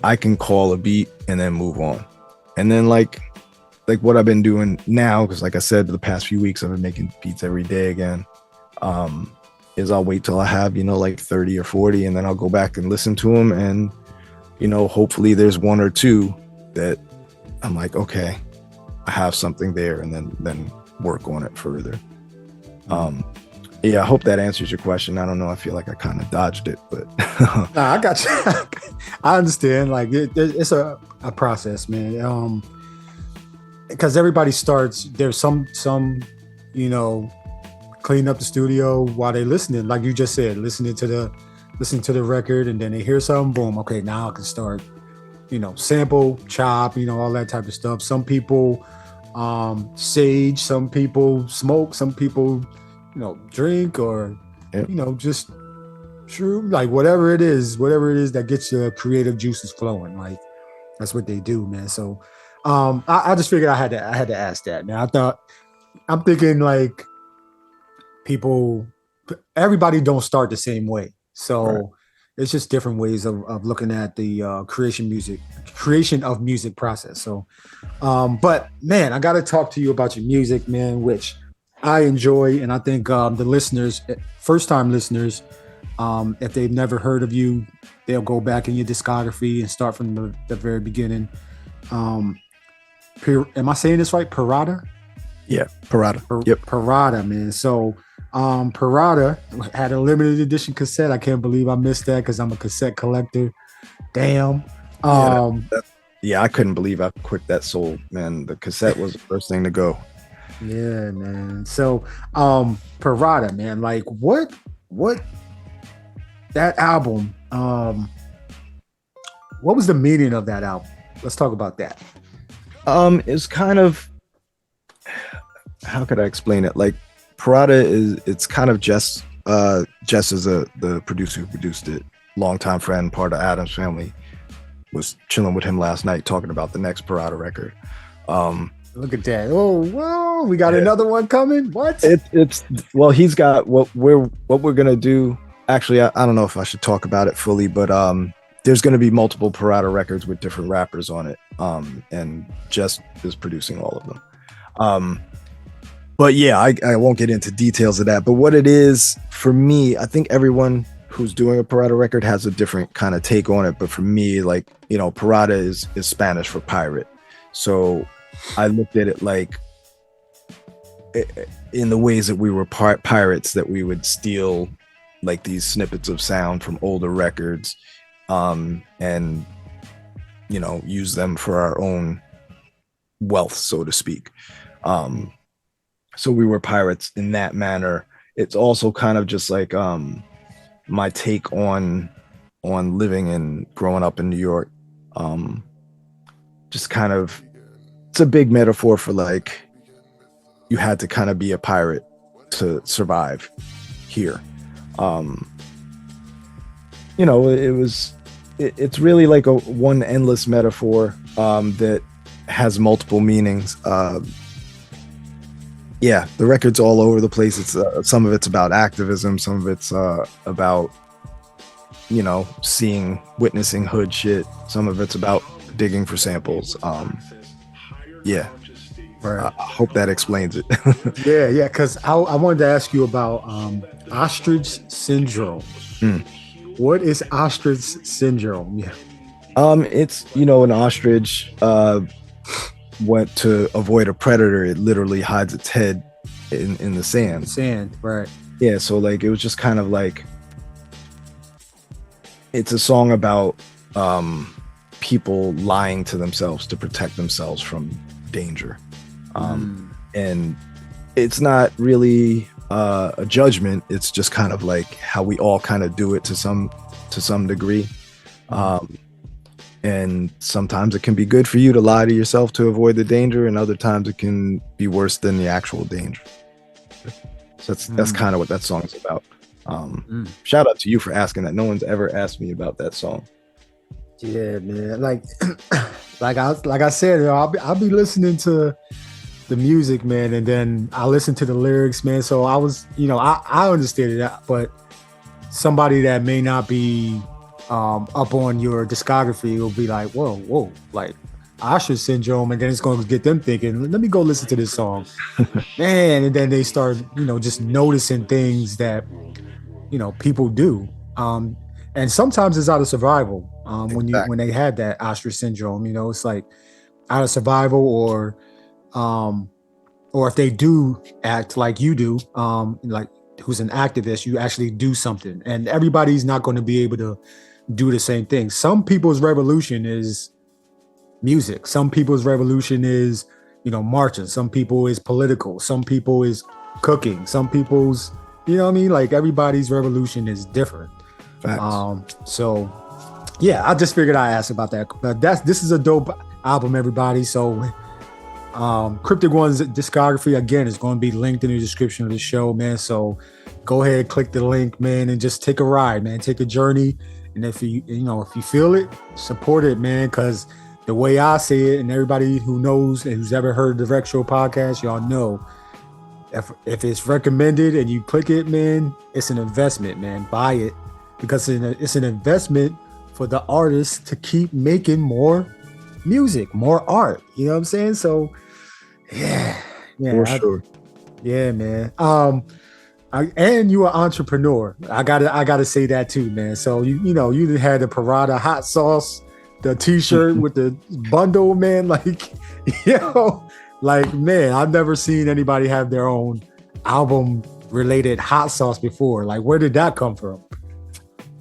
I can call a beat and then move on. And then like what I've been doing now, because like I said, the past few weeks I've been making beats every day again, is I'll wait till I have, like 30 or 40, and then I'll go back and listen to them. And, hopefully there's one or two that I'm like, okay, I have something there, and then work on it further. I hope that answers your question. I don't know. I feel like I kind of dodged it, but Nah, I got you. I understand. Like it's a process, man. Because everybody starts. There's some clean up the studio while they're listening. Like you just said, listening to the record, and then they hear something. Boom. Okay, now I can start. Sample, chop. All that type of stuff. Some people sage. Some people smoke. Some people drink, or just shroom, like whatever it is that gets your creative juices flowing. Like that's what they do, man. So I just figured I had to ask that, man. I'm thinking like everybody don't start the same way, so right. It's just different ways of looking at the creation of music process. So but man, I got to talk to you about your music, man, which I enjoy. And I think the listeners, first time listeners, if they've never heard of you, they'll go back in your discography and start from the very beginning. Am I saying this right? Parada? Yeah, Parada. Yep. Parada, man. So Parada had a limited edition cassette. I can't believe I missed that because I'm a cassette collector. Damn. I couldn't believe how quick that sold, man. The cassette was the first thing to go. Yeah, man. So Parada, man, like what that album, What was the meaning of that album? Let's talk about that. It's kind of, how could I explain it? Like Parada it's kind of Jess is the producer who produced it, longtime friend, part of Adam's family. Was chilling with him last night talking about the next Parada record. Look at that. Oh, whoa, we got another one coming. What? It's well, he's got what we're gonna do. Actually, I don't know if I should talk about it fully, but there's gonna be multiple Parada records with different rappers on it. And Jess is producing all of them. But yeah, I won't get into details of that. But what it is for me, I think everyone who's doing a Parada record has a different kind of take on it. But for me, like, Parada is Spanish for pirate. So I looked at it like in the ways that we were pirates, that we would steal like these snippets of sound from older records, and use them for our own wealth, so to speak. So we were pirates in that manner. It's also kind of just like my take on living and growing up in New York. Just kind of, it's a big metaphor for like, you had to kind of be a pirate to survive here. It's really like one endless metaphor that has multiple meanings. The record's all over the place. It's some of it's about activism, some of it's about witnessing hood shit, some of it's about digging for samples. Right. I hope that explains it. yeah, because I wanted to ask you about ostrich syndrome. What is ostrich syndrome? Yeah. It's an ostrich went to avoid a predator. It literally hides its head in the sand. Right. Yeah, so like it was just kind of like, it's a song about people lying to themselves to protect themselves from danger. And it's not really a judgment. It's just kind of like how we all kind of do it to some degree. And sometimes it can be good for you to lie to yourself to avoid the danger, and other times it can be worse than the actual danger. So that's kind of what that song is about. Shout out to you for asking that. No one's ever asked me about that song. Yeah, man. Like I said, I'll be listening to the music, man, and then I listen to the lyrics, man. So I was, I understood it, but somebody that may not be up on your discography will be like, whoa, like ostrich syndrome, and then it's going to get them thinking, let me go listen to this song, man. And then they start, just noticing things that, people do, and sometimes it's out of survival. When they had that ostrich syndrome, it's like out of survival, or if they do act like you do, like who's an activist, you actually do something, and everybody's not going to be able to do the same thing. Some people's revolution is music. Some people's revolution is, marching. Some people is political. Some people is cooking. Some people's, like everybody's revolution is different. So yeah, I just figured I'd ask about that. But this is a dope album, everybody. So Cryptic One's discography, again, is going to be linked in the description of the show, man. So go ahead, click the link, man, and just take a ride, man. Take a journey. And if you feel it, support it, man, because the way I see it, and everybody who knows and who's ever heard the Rec Show podcast, y'all know, if it's recommended and you click it, man, it's an investment, man. Buy it, because it's an investment for the artists to keep making more music, more art. You know what I'm saying? So, yeah, for sure. Yeah, man. And you're an entrepreneur. I gotta say that too, man. So you had the Parada hot sauce, the T-shirt with the bundle, man. Like, man, I've never seen anybody have their own album related hot sauce before. Like, where did that come from?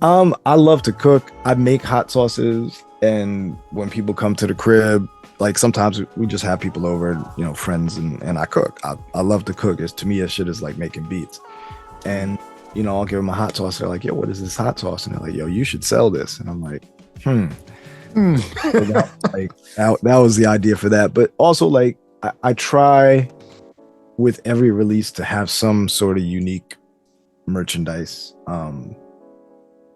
I love to cook. I make hot sauces, and when people come to the crib, like sometimes we just have people over, friends, and I cook. I love to cook. To me, that shit is like making beats. And, I'll give them a hot sauce. They're like, yo, what is this hot sauce? And they're like, yo, you should sell this. And I'm like, So that was the idea for that. But also, like, I try with every release to have some sort of unique merchandise,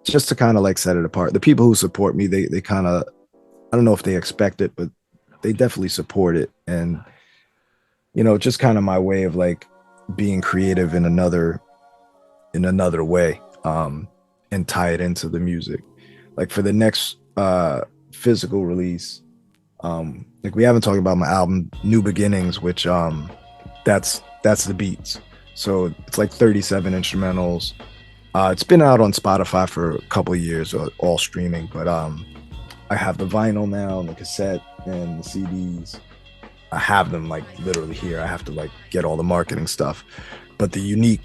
just to kind of like set it apart. The people who support me, they kind of, I don't know if they expect it, but they definitely support it. And, you know, just kind of my way of like being creative in another way, and tie it into the music. Like for the next physical release, like we haven't talked about my album New Beginnings, which that's the beats. So it's like 37 instrumentals. It's been out on Spotify for a couple of years, all streaming, but I have the vinyl now and the cassette and the CDs. I have them like literally here. I have to like get all the marketing stuff. But the unique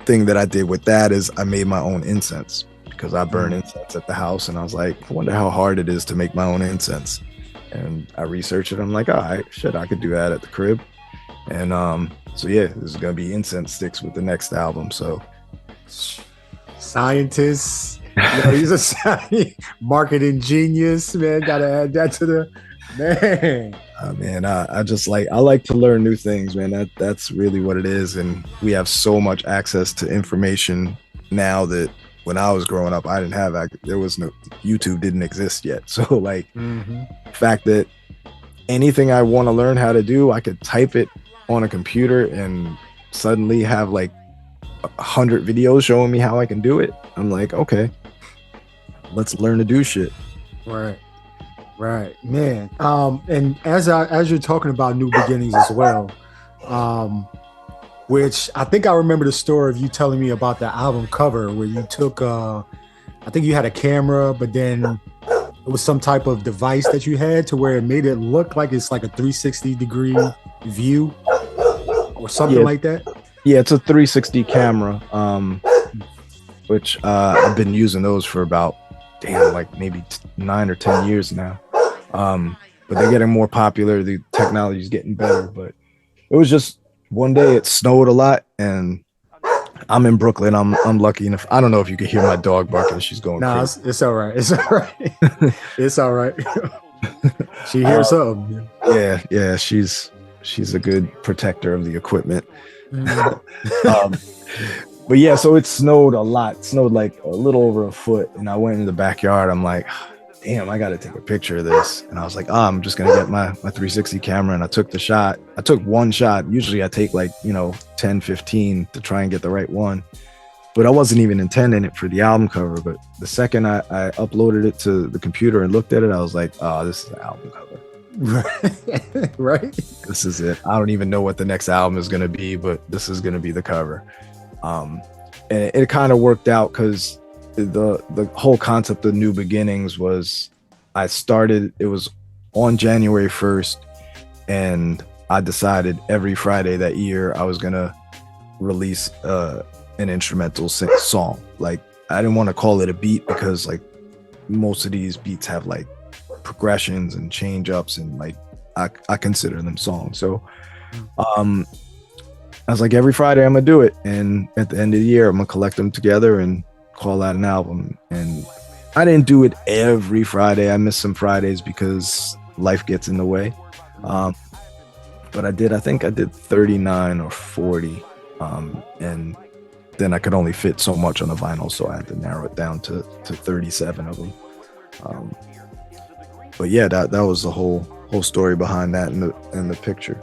thing that I did with that is I made my own incense, because I burn incense at the house, and I was like, I wonder how hard it is to make my own incense. And I researched it. I'm like, all right, shit, I could do that at the crib. And so yeah, this is gonna be incense sticks with the next album. So scientists, he's a marketing genius, man. Gotta add that to the man. Man, I just like, I like to learn new things, man. That's really what it is. And we have so much access to information now that when I was growing up, I didn't have, there was no, YouTube didn't exist yet. So like the fact that anything I want to learn how to do, I could type it on a computer and suddenly have like 100 videos showing me how I can do it. I'm like, okay, let's learn to do shit. Right, man. And as you're talking about New Beginnings as well, which I think I remember the story of you telling me about the album cover where you took, I think you had a camera, but then it was some type of device that you had to where it made it look like it's like a 360 degree view or something like that. Yeah, it's a 360 camera, which I've been using those for about, like maybe 9 or 10 years now. But they're getting more popular. The technology is getting better. But it was just one day it snowed a lot, and I'm in Brooklyn. I'm lucky enough. I don't know if you can hear my dog barking. She's going crazy. It's all right. It's all right. It's all right. She hears something. Yeah. She's a good protector of the equipment. But yeah, so it snowed a lot. It snowed like a little over a foot, and I went in the backyard. I'm like, damn, I got to take a picture of this. And I was like, I'm just gonna get my 360 camera, and I took the shot. I took one shot. Usually I take like 10, 15 to try and get the right one, but I wasn't even intending it for the album cover. But the second I uploaded it to the computer and looked at it, I was like, oh, this is the album cover. Right. This is it. I don't even know what the next album is gonna be, but this is gonna be the cover. And it kind of worked out because the whole concept of New Beginnings was, it was on January 1st, and I decided every Friday that year I was gonna release an instrumental song. Like, I didn't want to call it a beat because like most of these beats have like progressions and change ups, and like I consider them songs. So I was like, every Friday I'm gonna do it, and at the end of the year I'm gonna collect them together and call that an album. And I didn't do it every Friday. I missed some Fridays because life gets in the way. But I think I did 39 or 40, and then I could only fit so much on the vinyl, so I had to narrow it down to 37 of them. But yeah, that was the whole story behind that and the picture.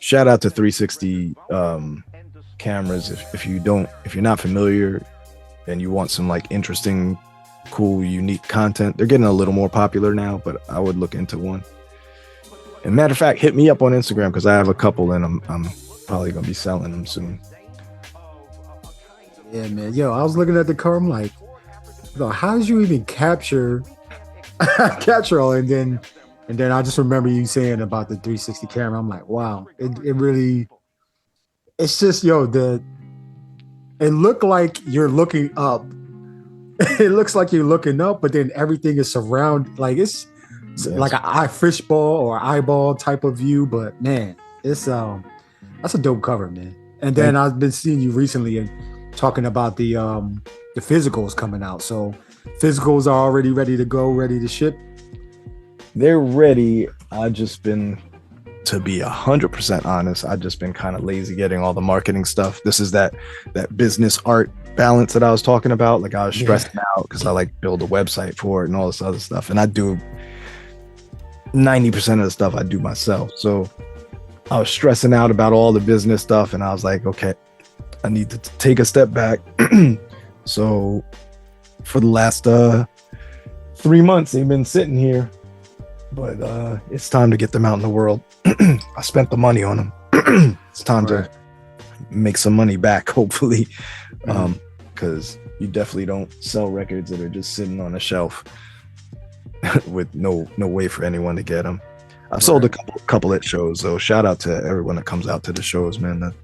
Shout out to 360 cameras. If you're not familiar and you want some like interesting, cool, unique content, they're getting a little more popular now, but I would look into one. And matter of fact, hit me up on Instagram because I have a couple, and I'm probably gonna be selling them soon. Yeah, man. Yo, I was looking at the car. I'm like, how did you even capture all? And then I just remember you saying about the 360 camera. I'm like, wow, it really, it's just, it looked like you're looking up. It looks like you're looking up, but then everything is surrounded, like it's like an eye fishbowl or eyeball type of view. But man, it's that's a dope cover, man. And then I've been seeing you recently talking about the physicals coming out. So physicals are already ready to go, ready to ship. They're ready. I just been, to be 100% honest, I've just been kind of lazy getting all the marketing stuff. This is that business art balance that I was talking about. Like I was stressing out because I like build a website for it and all this other stuff. And I do 90% of the stuff I do myself. So I was stressing out about all the business stuff. And I was like, okay, I need to take a step back. So for the last 3 months, they've been sitting here, but it's time to get them out in the world. I spent the money on them. It's time to make some money back, hopefully, because you definitely don't sell records that are just sitting on a shelf with no way for anyone to get them. I've sold a couple at shows, so shout out to everyone that comes out to the shows, man.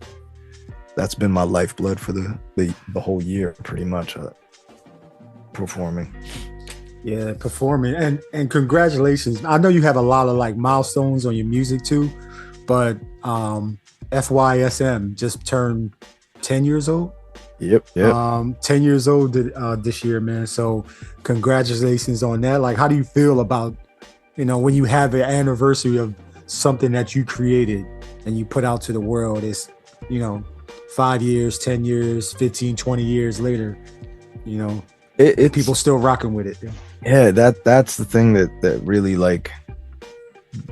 That's been my lifeblood for the whole year, pretty much, performing. Yeah, performing, and congratulations. I know you have a lot of like milestones on your music too, but FYSM just turned 10 years old. Yep. 10 years old this year, man. So congratulations on that. Like, how do you feel about, when you have an anniversary of something that you created and you put out to the world? It's 5 years, 10 years, 15, 20 years later, it's people still rocking with it. Yeah, that's the thing that really like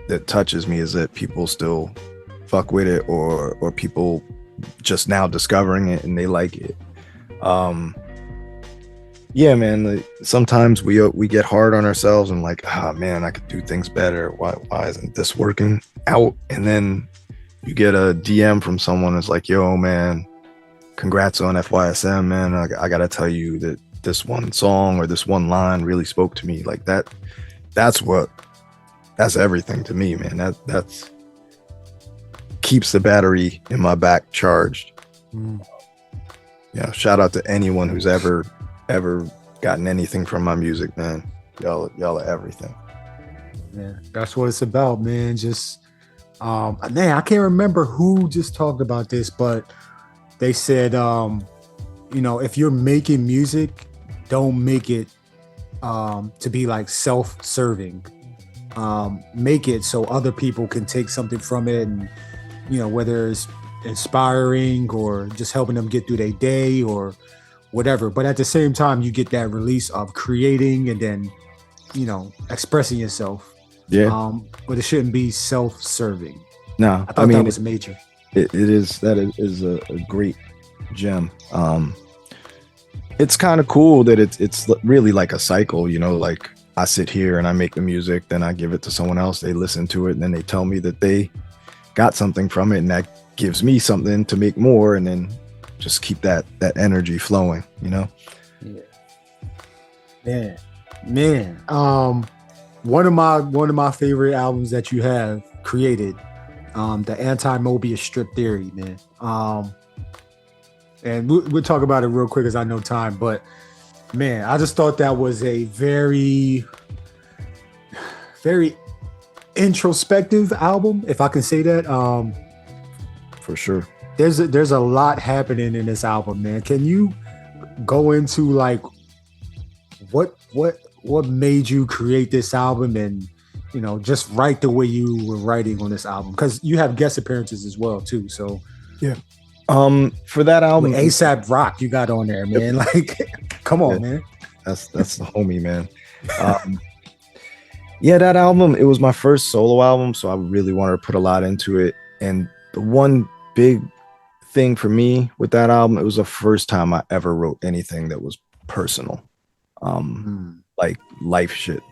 that touches me, is that people still fuck with it, or people just now discovering it and they like it. Yeah, man, like, sometimes we get hard on ourselves and like, man, I could do things better. Why isn't this working out? And then you get a DM from someone that's like, yo, man, congrats on FYSM, man. I gotta tell you that this one song or this one line really spoke to me. Like that's everything to me, man. That's keeps the battery in my back charged. Yeah, shout out to anyone who's ever gotten anything from my music, man. Y'all are everything. Yeah, that's what it's about, man. Just man, I can't remember who just talked about this, but they said if you're making music, don't make it to be like self-serving. Make it so other people can take something from it, and whether it's inspiring or just helping them get through their day or whatever. But at the same time, you get that release of creating and then expressing yourself. Yeah. But it shouldn't be self-serving. No, I thought that was major. It is. That is a great gem. It's kind of cool that it's really like a cycle, like I sit here and I make the music, then I give it to someone else, they listen to it, and then they tell me that they got something from it, and that gives me something to make more, and then just keep that energy flowing, Yeah. Man. One of my favorite albums that you have created, the Anti-Mobius Strip Theory, man. And we'll talk about it real quick as I know time, but man, I just thought that was a very, very introspective album, if I can say that. For sure. There's a lot happening in this album, man. Can you go into like what made you create this album and just write the way you were writing on this album? Because you have guest appearances as well too. So yeah. For that album, with ASAP Rock, you got on there, man. Yep. Like, come on, man. That's the homie, man. Yeah, that album, it was my first solo album, so I really wanted to put a lot into it. And the one big thing for me with that album, it was the first time I ever wrote anything that was personal, like life shit.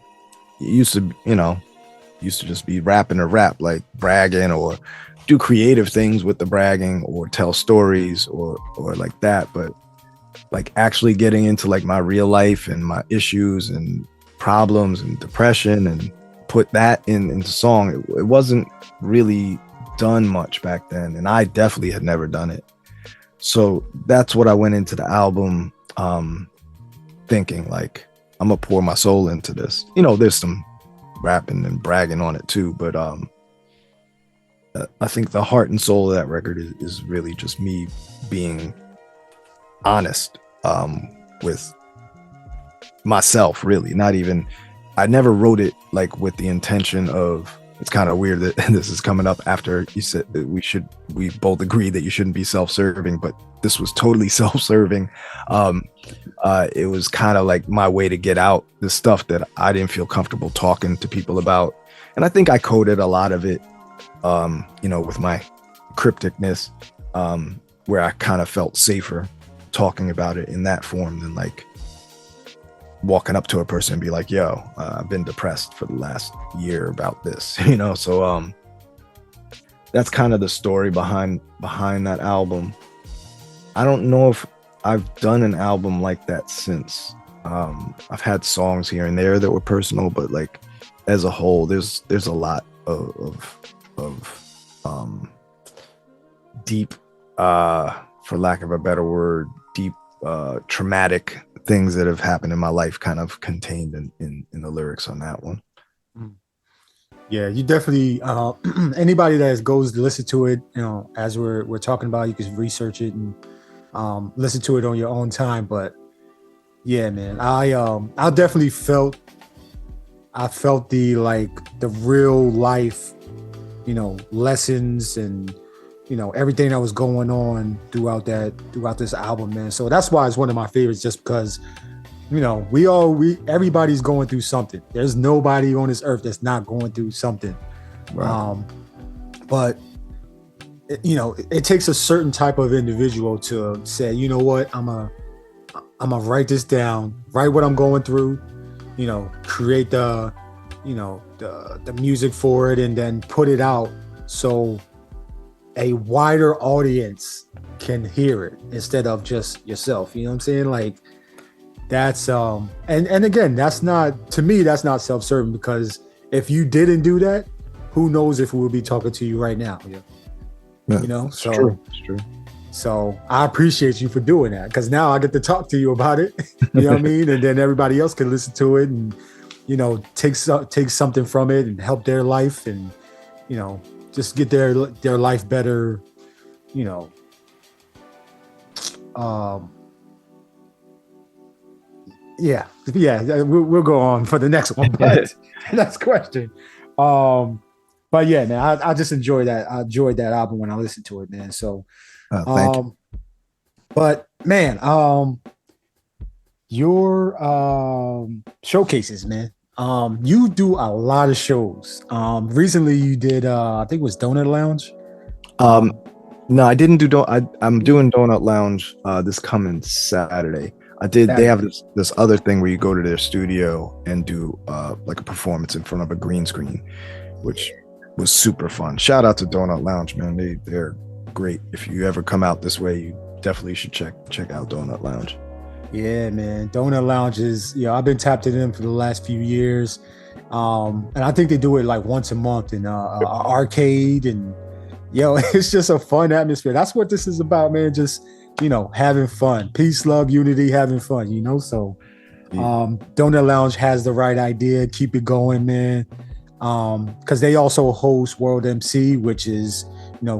It used to just be rapping a rap, like bragging or do creative things with the bragging or tell stories or like that. But like actually getting into like my real life and my issues and problems and depression and put that into song, it wasn't really done much back then, and I definitely had never done it. So that's what I went into the album thinking, like, I'm gonna pour my soul into this. There's some rapping and bragging on it too, but I think the heart and soul of that record is really just me being honest with myself, really, not even I never wrote it like with the intention of, it's kind of weird that this is coming up after you said that we both agreed that you shouldn't be self-serving, but this was totally self-serving. It was kind of like my way to get out the stuff that I didn't feel comfortable talking to people about. And I think I coded a lot of it, with my crypticness, where I kind of felt safer talking about it in that form than like walking up to a person and be like, yo, I've been depressed for the last year about this, so that's kind of the story behind that album. I don't know if I've done an album like that since. I've had songs here and there that were personal, but like as a whole, there's a lot of deep, for lack of a better word, deep traumatic things that have happened in my life kind of contained in the lyrics on that one. Yeah, you definitely anybody that goes to listen to it, as we're talking about, you can research it and listen to it on your own time. But yeah, man, I definitely felt the real life, lessons and everything that was going on throughout this album, man. So that's why it's one of my favorites, just because everybody's going through something. There's nobody on this earth that's not going through something. Right. But it takes a certain type of individual to say, you know what, I'm gonna write this down, write what I'm going through, create the music for it, and then put it out so a wider audience can hear it instead of just yourself. You know what I'm saying? Like that's and again, that's not, to me, that's not self-serving, because if you didn't do that, who knows if we would be talking to you right now. Yeah. It's true. So I appreciate you for doing that, because now I get to talk to you about it. You know what I mean? And then everybody else can listen to it and take something from it and help their life, and just get their life better. Yeah, we'll go on for the next one, but next question. But yeah, man, I just enjoyed that. I enjoyed that album when I listened to it, man. So, thank you. But man, your showcases, man. You do a lot of shows. Recently you did, I think it was Donut Lounge. No, I didn't do I'm doing Donut Lounge this coming Saturday. They have this other thing where you go to their studio and do like a performance in front of a green screen, which was super fun. Shout out to Donut Lounge, man. They're great. If you ever come out this way, you definitely should check out Donut Lounge. Yeah, man. Donut Lounge is, I've been tapped into them for the last few years. And I think they do it like once a month in an arcade, and it's just a fun atmosphere. That's what this is about, man. Just, having fun, peace, love, unity, having fun, so Donut Lounge has the right idea. Keep it going, man. Because they also host World MC, which is,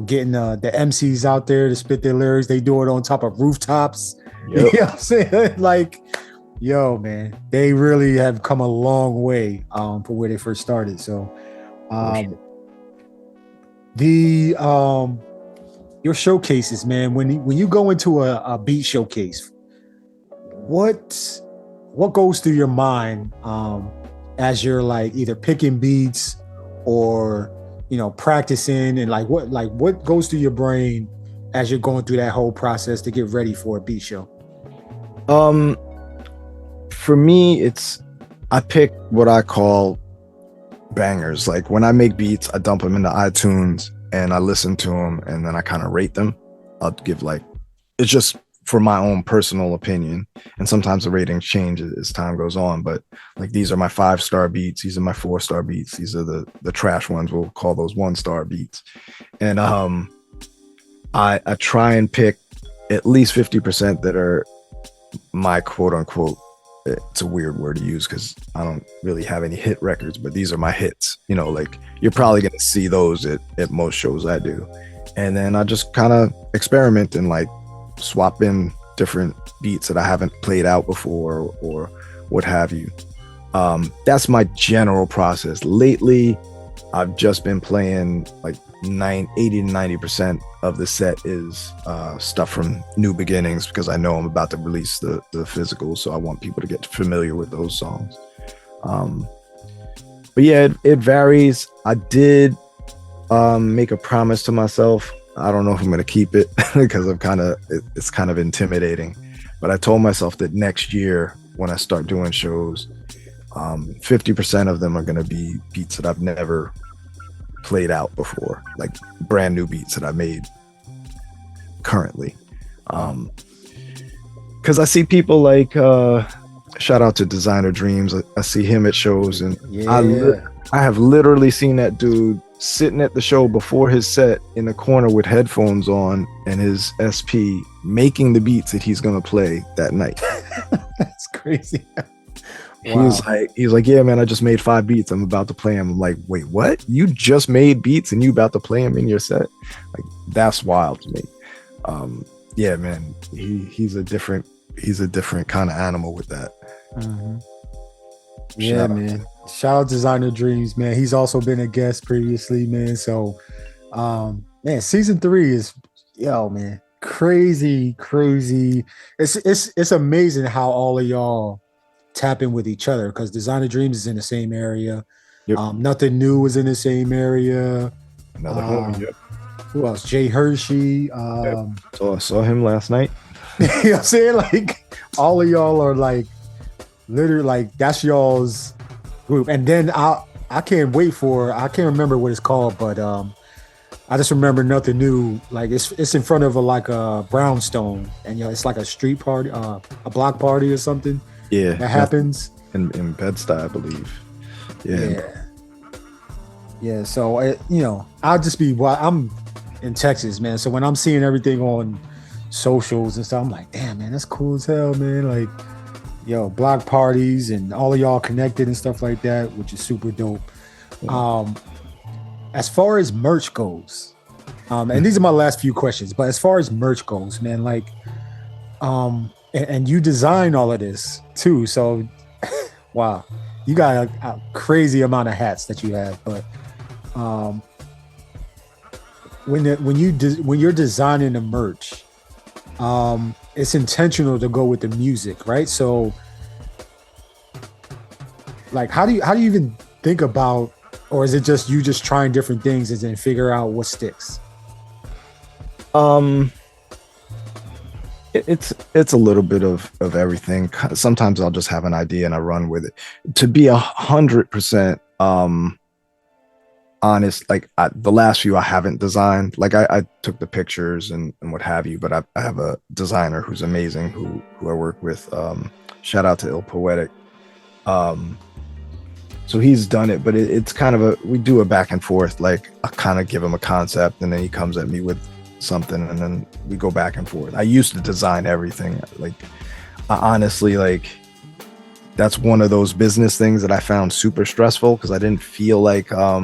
getting the MCs out there to spit their lyrics. They do it on top of rooftops. Yep. You know what I'm saying? Like, man, they really have come a long way from where they first started. So your showcases, man, when you go into a beat showcase, what goes through your mind as you're like either picking beats or practicing, and what goes through your brain as you're going through that whole process to get ready for a beat show? For me, I pick what I call bangers. Like when I make beats, I dump them into iTunes and I listen to them, and then I kind of rate them. I'll give it's just for my own personal opinion, and sometimes the ratings change as time goes on, but like these are my 5-star beats, these are my 4-star beats, these are the trash ones, we'll call those 1-star beats. And I try and pick at least 50% that are my quote unquote, it's a weird word to use because I don't really have any hit records, but these are my hits. Like you're probably going to see those at most shows I do. And then I just kind of experiment and like swap in different beats that I haven't played out before or what have you. That's my general process. Lately, I've just been playing like 80 to 90% of the set is stuff from New Beginnings, because I know I'm about to release the physical, so I want people to get familiar with those songs. But yeah, it varies. I did make a promise to myself. I don't know if I'm going to keep it because it's kind of intimidating. But I told myself that next year when I start doing shows, 50% of them are going to be beats that I've never played out before, like brand new beats that I made currently. Because I see people like shout out to Designer Dreams. I see him at shows, and I have literally seen that dude sitting at the show before his set in the corner with headphones on and his SP, making the beats that he's gonna play that night. That's crazy. Wow. He's like, yeah, man, I just made 5 beats. I'm about to play them. I'm like, wait, what? You just made beats and you about to play them in your set? Like, that's wild to me. Yeah, man, he's a different kind of animal with that. Mm-hmm. Yeah, man. Shout out Designer Dreams, man. He's also been a guest previously, man. So, man, season 3 is, man, crazy. It's amazing how all of y'all tap in with each other, because Designer Dreams is in the same area. Yep. Nothing New is in the same area. Another homie. Yep. Who else? Jay Hershey. Yep. So I saw him last night. You know what I'm saying? Like, all of y'all are like, literally, like, that's y'all's group. And then I can't remember what it's called, but I just remember Nothing New. Like, it's in front of a brownstone, and it's like a street party, a block party or something. Yeah, that happens in Bed-Stuy, I believe. Yeah. So I'll just be. Well, I'm in Texas, man. So when I'm seeing everything on socials and stuff, I'm like, damn, man, that's cool as hell, man. Like, block parties and all of y'all connected and stuff like that, which is super dope. Yeah. As far as merch goes, and these are my last few questions, but as far as merch goes, man, like, and you design all of this too, so wow, you got a crazy amount of hats that you have. But when you're designing the merch, it's intentional to go with the music, right? So, like, how do you even think about, or is it just you just trying different things and then figure out what sticks? It's a little bit of everything. Sometimes I'll just have an idea and I run with it. To be 100% honest, like, the last few I haven't designed. Like, I took the pictures and what have you, but I have a designer who's amazing who I work with. Shout out to Il Poetic. So he's done it, but it's kind of we do a back and forth. Like, I kind of give him a concept and then he comes at me with something and then we go back and forth. I used to design everything. Like, I honestly, like, that's one of those business things that I found super stressful, because I didn't feel like I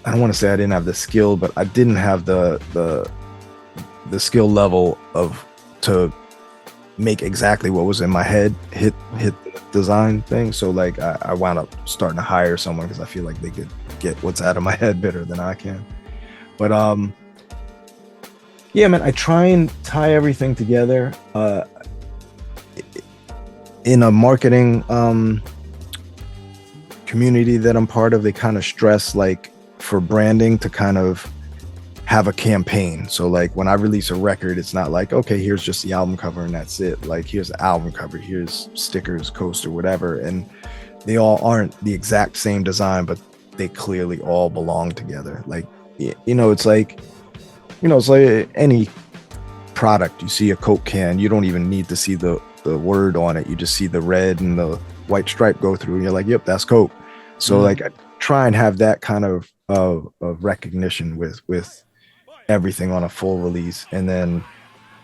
don't want to say I didn't have the skill, but I didn't have the skill level to make exactly what was in my head hit the design thing. So, like, I wound up starting to hire someone because I feel like they could get what's out of my head better than I can. But yeah, man, I try and tie everything together. In a marketing community that I'm part of, they kind of stress, like, for branding to kind of have a campaign. So, like, when I release a record, it's not like, okay, here's just the album cover and that's it. Like, here's the album cover, here's stickers, coaster, whatever. And they all aren't the exact same design, but they clearly all belong together. Like, it's like any product. You see a Coke can, you don't even need to see the word on it. You just see the red and the white stripe go through and you're like, yep, that's Coke. So like, I try and have that kind of recognition with everything on a full release. And then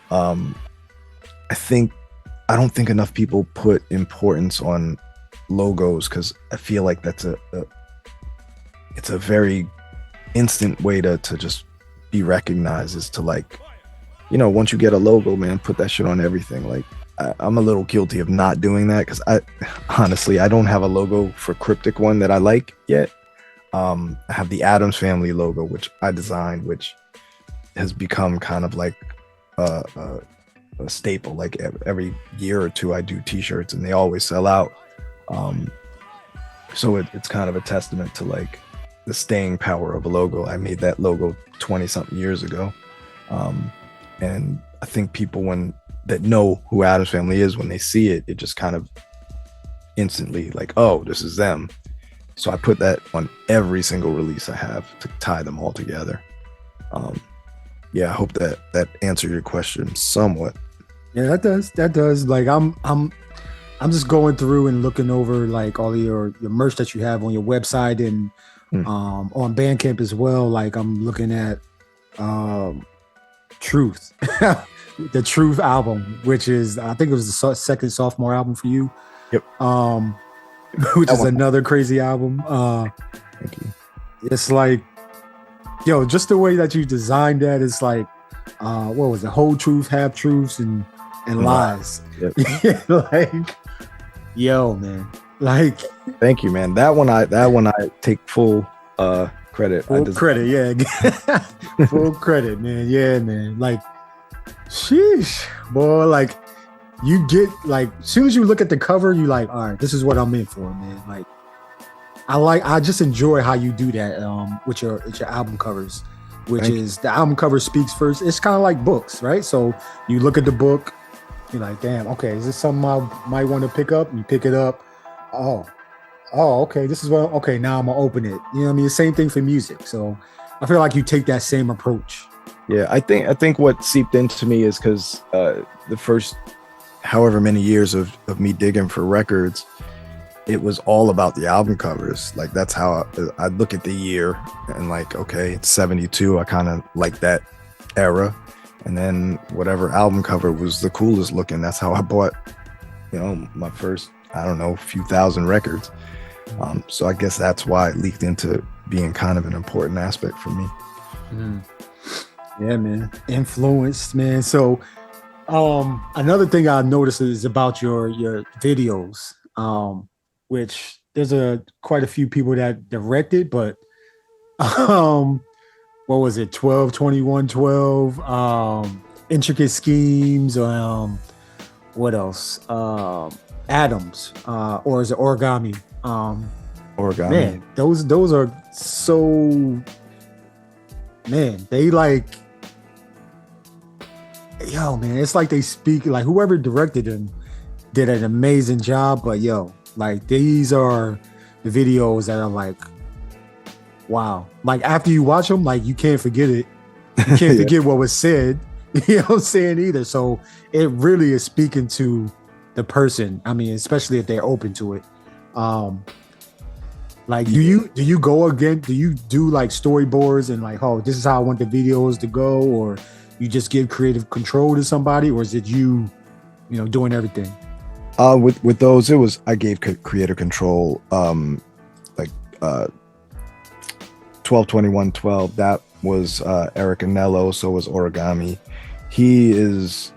I don't think enough people put importance on logos, because I feel like that's it's a very instant way to just be recognized, is to, like, once you get a logo, man, put that shit on everything. Like I'm a little guilty of not doing that because I don't have a logo for Cryptic One that I like yet. I have the Addams Family logo, which I designed, which has become kind of like a staple. Like every year or two, I do T-shirts, and they always sell out. So it's kind of a testament to like the staying power of a logo. I made that logo 20 something years ago, and I think people that know who Addams Family is, when they see it, it just kind of instantly like, oh, this is them. So I put that on every single release I have to tie them all together. I hope that answered your question somewhat. Yeah, that does. Like I'm just going through and looking over like all of your merch that you have on your website and on Bandcamp as well. Like I'm looking at Truth, the Truth album, which is, I think it was the second sophomore album for you. Yep. Which is another crazy album. Thank you. It's like, yo, just the way that you designed that, it's like, what was it? Whole truth, half truths, and lies. Yep. Like, yo, man. Like, thank you, man. That one I take full credit. Full credit, yeah. Full credit, man. Yeah, man. Like, sheesh, boy. Like, you get like, as soon as you look at the cover, you like, all right, this is what I'm in for, man. Like, I just enjoy how you do that with your album covers, which is the album cover speaks first. It's kind of like books, right? So you look at the book, you're like, damn, okay, is this something I might want to pick up? You pick it up. Oh, okay, this is what, okay, now I'm gonna open it. You know what I mean? The same thing for music. So I feel like you take that same approach. Yeah, I think what seeped into me is because the first however many years of me digging for records, it was all about the album covers. Like that's how I look at the year and like, okay, it's 72. I kind of like that era. And then whatever album cover was the coolest looking, that's how I bought, my first, I don't know, few thousand records. So I guess that's why it leaked into being kind of an important aspect for me. Yeah, man. Influenced, man. So another thing I noticed is about your videos, which there's quite a few people that directed, but what was it, 12, 21, 12, Intricate Schemes, what else? Atoms, or is it Origami? Origami. Man, those are so, man, they like, yo, man, it's like they speak, like whoever directed them did an amazing job, but yo, like these are the videos that are like, wow. Like after you watch them, like you can't forget it. You can't forget what was said. You know what I'm saying either. So it really is speaking to the person. I mean, especially if they're open to it. Like, do you go again? Do you do like storyboards and like, oh, this is how I want the videos to go, or you just give creative control to somebody, or is it you doing everything? With those, it was, I gave creative control. Like 12, 21, 12. That was Eric Anello. So was Origami. He's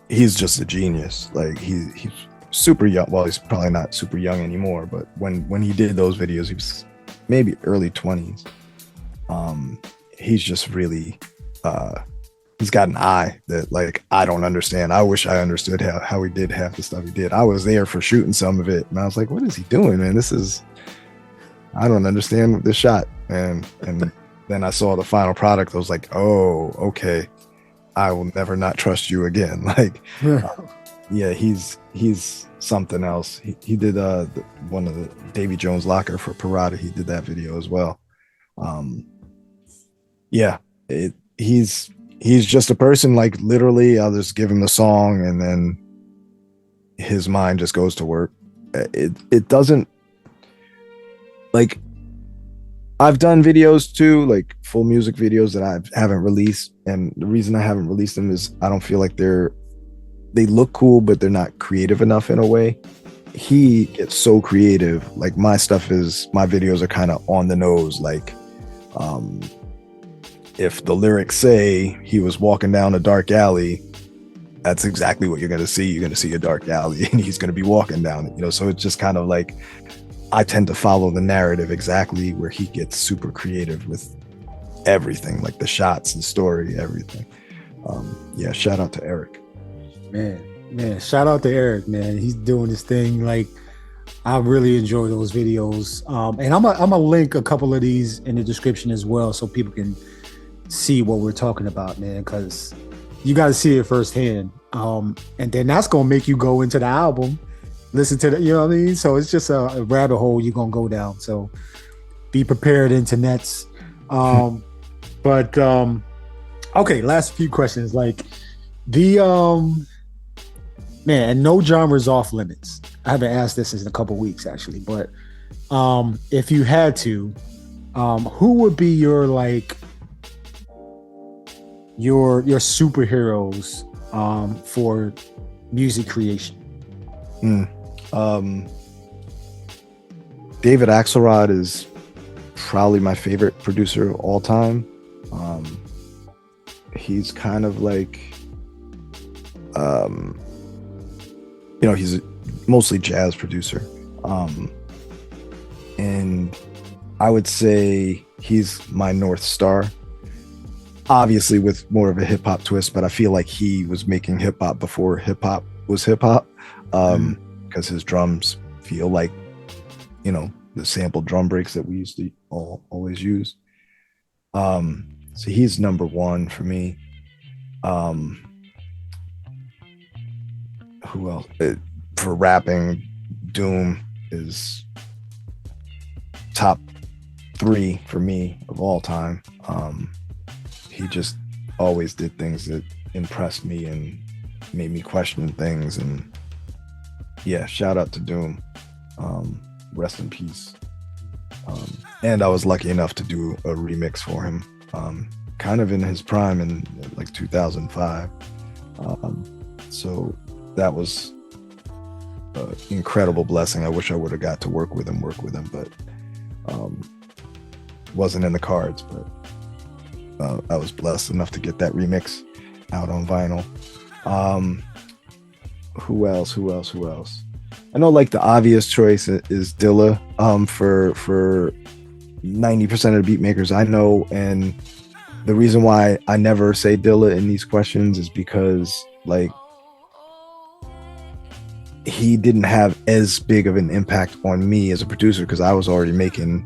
just a genius. Like he's super young. Well, he's probably not super young anymore, but when he did those videos, he was maybe early 20s. He's just really he's got an eye that like I don't understand. I wish I understood how he did half the stuff he did. I was there for shooting some of it, and I was like, what is he doing, man? I don't understand this shot. And then I saw the final product. I was like, oh, okay, I will never not trust you again. Like, yeah, he's something else. He did one of the Davy Jones Locker for Parada. He did that video as well. Yeah, he's just a person. Like literally, I'll just give him the song, and then his mind just goes to work. It doesn't, like, I've done videos too, like full music videos that I haven't released, and the reason I haven't released them is I don't feel like they look cool, but they're not creative enough in a way. He gets so creative. Like my videos are kind of on the nose, like if the lyrics say he was walking down a dark alley, that's exactly what you're going to see. You're going to see a dark alley and he's going to be walking down it, you know? So it's just kind of like, I tend to follow the narrative exactly, where he gets super creative with everything, like the shots and story, everything. Yeah, shout out to Eric. Man, shout out to Eric, man. He's doing this thing. Like, I really enjoy those videos. And I'm gonna link a couple of these in the description as well, so people can see what we're talking about, man, because you got to see it firsthand. And then that's gonna make you go into the album, listen to the, you know what I mean? So it's just a rabbit hole you're gonna go down. So be prepared, internets. But okay, last few questions. Like the man, and no genres off limits. I haven't asked this in a couple weeks actually, but if you had to, who would be your like your superheroes for music creation? David Axelrod is probably my favorite producer of all time. He's kind of like, you know, he's mostly jazz producer. And I would say he's my North Star, obviously with more of a hip hop twist, but I feel like he was making hip hop before hip hop was hip hop. Because his drums feel like, you know, the sample drum breaks that we used to always use. So he's number one for me. Who else? For rapping, Doom is top 3 for me of all time. He just always did things that impressed me and made me question things. And yeah, shout out to Doom. Rest in peace. And I was lucky enough to do a remix for him, kind of in his prime in like 2005. So that was an incredible blessing. I wish I would have got to work with him, but wasn't in the cards. But I was blessed enough to get that remix out on vinyl. Who else? I know like the obvious choice is Dilla for 90% of the beat makers I know, and the reason why I never say Dilla in these questions is because like he didn't have as big of an impact on me as a producer, because I was already making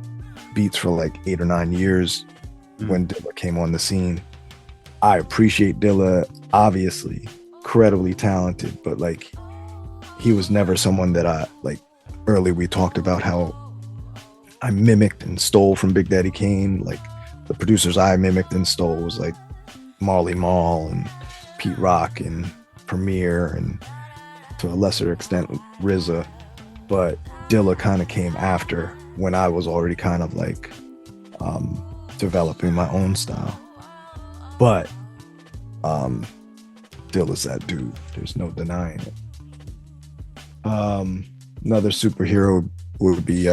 beats for like 8 or 9 years when Dilla came on the scene. I appreciate Dilla, obviously incredibly talented, but like he was never someone that I like. Early we talked about how I mimicked and stole from Big Daddy Kane. Like the producers I mimicked and stole was like Marley Marl and Pete Rock and Premier, and to a lesser extent RZA. But Dilla kind of came after, when I was already kind of like developing my own style. But Dilla's that dude. There's no denying it. Another superhero would be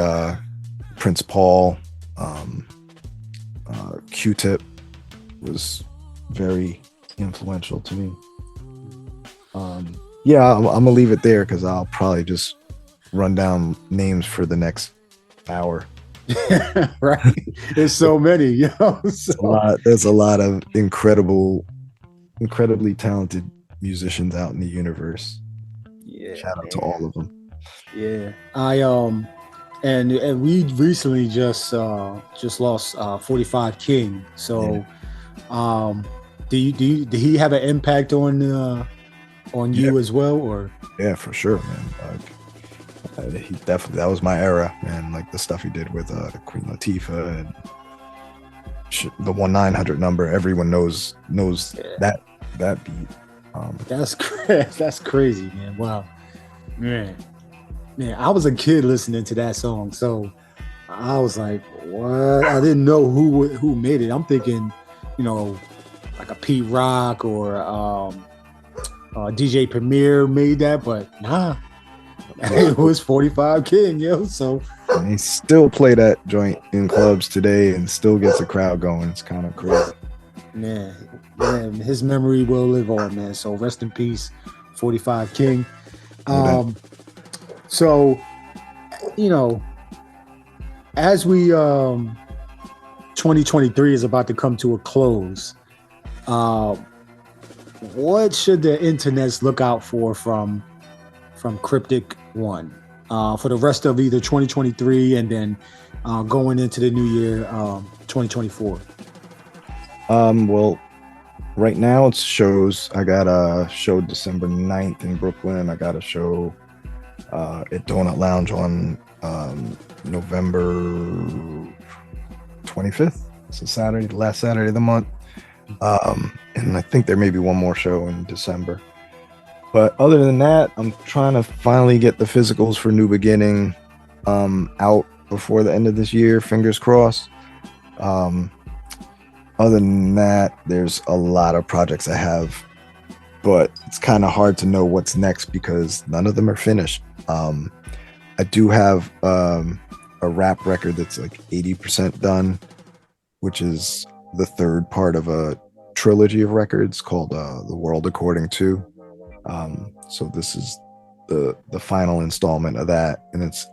Prince Paul. Q-Tip was very influential to me. Yeah, I'm gonna leave it there because I'll probably just run down names for the next hour. Right, there's so many, you know. There's a lot of incredibly talented musicians out in the universe. Yeah, shout out to all of them. Yeah, and we recently just lost 45 King. So, did he have an impact on you as well, or? Yeah, for sure, man. He definitely, that was my era, man. Like the stuff he did with Queen Latifah and the 1-900 number. Everyone knows that beat. That's crazy, man. Wow, man. I was a kid listening to that song, so I was like, what? I didn't know who made it. I'm thinking, you know, like a Pete Rock or DJ Premier made that, but nah, it was 45 King, yo. So and they still play that joint in clubs today and still gets the crowd going. It's kind of crazy. Man, his memory will live on, man. So rest in peace, 45 King. So, you know, as we 2023 is about to come to a close, what should the internets look out for from Cryptic One for the rest of either 2023 and then going into the new year 2024? Well, right now it's shows. I got a show December 9th in Brooklyn. I got a show at Donut Lounge on November 25th. It's a Saturday, the last Saturday of the month. And I think there may be one more show in December. But other than that, I'm trying to finally get the physicals for New Beginning out before the end of this year. Fingers crossed. Other than that, there's a lot of projects I have, but it's kind of hard to know what's next because none of them are finished. I do have a rap record that's like 80% done, which is the third part of a trilogy of records called The World According To. So this is the final installment of that, and it's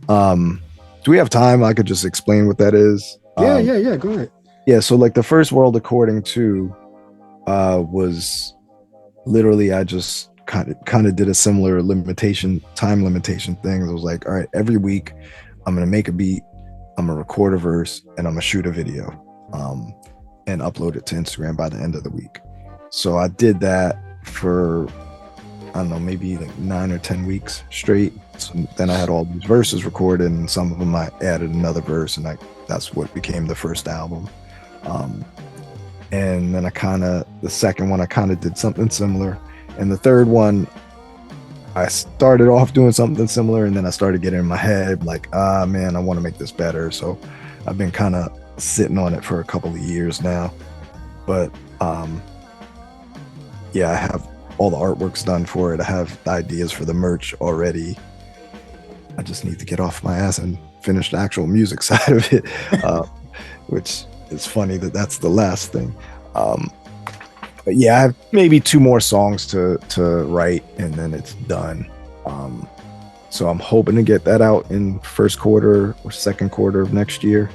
do we have time? I could just explain what that is. Yeah, go ahead. Yeah, so like the first World According To was literally I just kind of did a similar time limitation thing. It was like, all right, every week I'm gonna make a beat, I'm gonna record a verse, and I'm gonna shoot a video and upload it to Instagram by the end of the week. So I did that for I don't know, maybe like 9 or 10 weeks straight. So then I had all these verses recorded, and some of them I added another verse, and that's what became the first album. And then the second one I kind of did something similar, and the third one I started off doing something similar, and then I started getting in my head like, man, I want to make this better. So I've been kind of sitting on it for a couple of years now, but yeah, I have all the artworks done for it. I have the ideas for the merch already. I just need to get off my ass and finish the actual music side of it, which is funny that that's the last thing. But yeah, I have maybe 2 more songs to write, and then it's done. So I'm hoping to get that out in first quarter or second quarter of next year.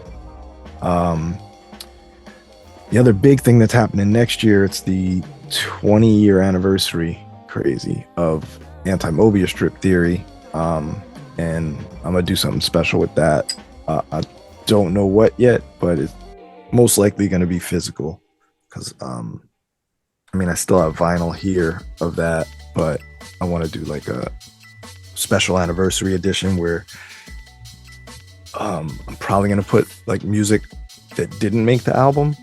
The other big thing that's happening next year, it's the 20-year anniversary, crazy, of anti-Mobius strip theory. And I'm gonna do something special with that. I don't know what yet, but it's most likely gonna be physical, because I mean, I still have vinyl here of that, but I want to do like a special anniversary edition where I'm probably gonna put like music that didn't make the album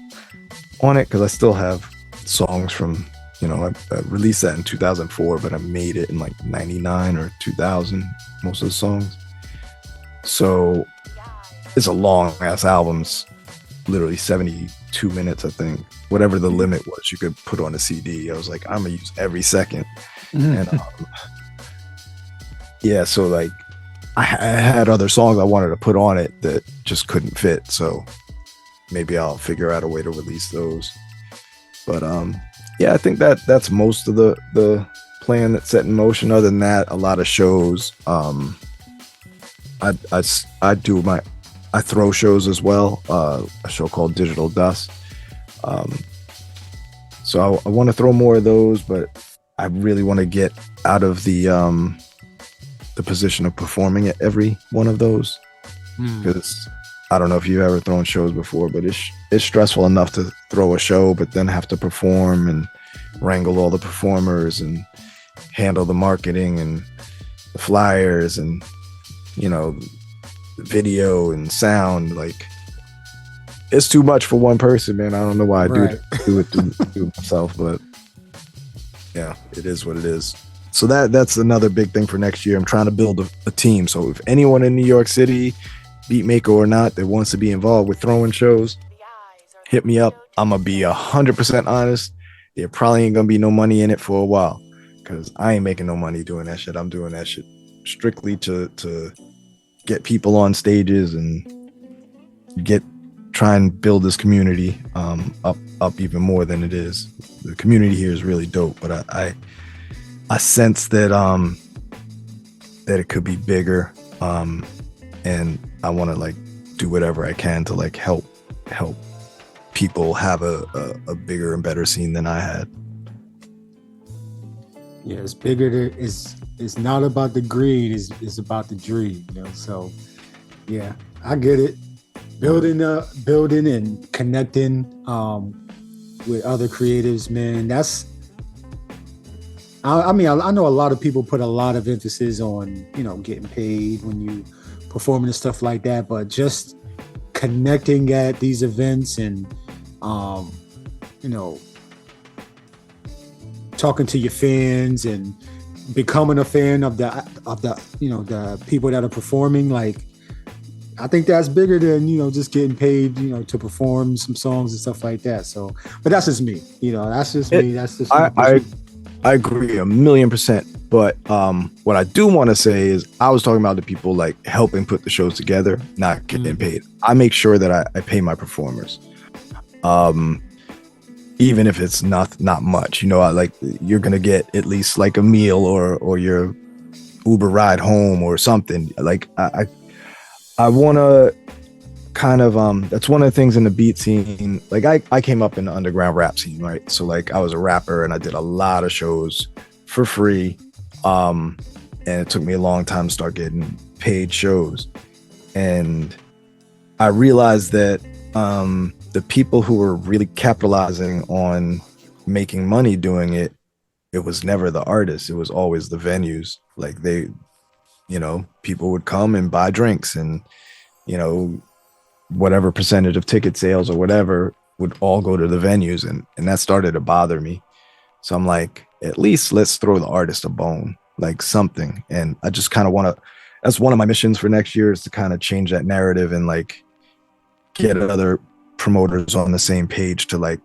on it, because I still have songs from, I released that in 2004, but I made it in like 99 or 2000, most of the songs. So it's a long ass album. It's literally 72 minutes, I think. Whatever the limit was, you could put on a CD. I was like, I'm gonna use every second. And yeah, so like I had other songs I wanted to put on it that just couldn't fit. So maybe I'll figure out a way to release those. But yeah, I think that's most of the plan that's set in motion. Other than that, a lot of shows. I throw shows as well. A show called Digital Dust. So I want to throw more of those, but I really want to get out of the position of performing at every one of those, because I don't know if you've ever thrown shows before, but it's stressful enough to throw a show, but then have to perform and wrangle all the performers and handle the marketing and the flyers and, video and sound. Like, it's too much for one person, man. I don't know why I do it to myself, but yeah, it is what it is. So that's another big thing for next year. I'm trying to build a team. So if anyone in New York City, beatmaker or not, that wants to be involved with throwing shows, hit me up. I'm gonna be 100% honest. There probably ain't gonna be no money in it for a while, because I ain't making no money doing that shit. I'm doing that shit strictly to get people on stages and get try and build this community up even more than it is. The community here is really dope, but I sense that that it could be bigger, and I want to like do whatever I can to like help people have a bigger and better scene than I had. Yeah, it's bigger. It's not about the greed. It's about the dream. You know. So, yeah, I get it. Building and connecting with other creatives, man. I mean, I know a lot of people put a lot of emphasis on, you know, getting paid when you performing and stuff like that, but just connecting at these events and, you know, talking to your fans and becoming a fan of the you know, the people that are performing, like, I think that's bigger than, you know, just getting paid, you know, to perform some songs and stuff like that. So, but that's just me, you know, that's just me. That's just I agree 1,000,000%. But what I do want to say is I was talking about the people like helping put the shows together, not getting paid. I make sure that I pay my performers. Even if it's not much, you know, you're going to get at least like a meal or your Uber ride home or something. Like I want to kind of, that's one of the things in the beat scene. Like I came up in the underground rap scene, right? So like I was a rapper and I did a lot of shows for free. And it took me a long time to start getting paid shows. And I realized that, the people who were really capitalizing on making money doing it, it was never the artists. It was always the venues. Like they, you know, people would come and buy drinks and, you know, whatever percentage of ticket sales or whatever would all go to the venues. And that started to bother me. So I'm like, at least let's throw the artist a bone, like something. And I just kind of want to, that's one of my missions for next year, is to kind of change that narrative and like get other promoters on the same page to like,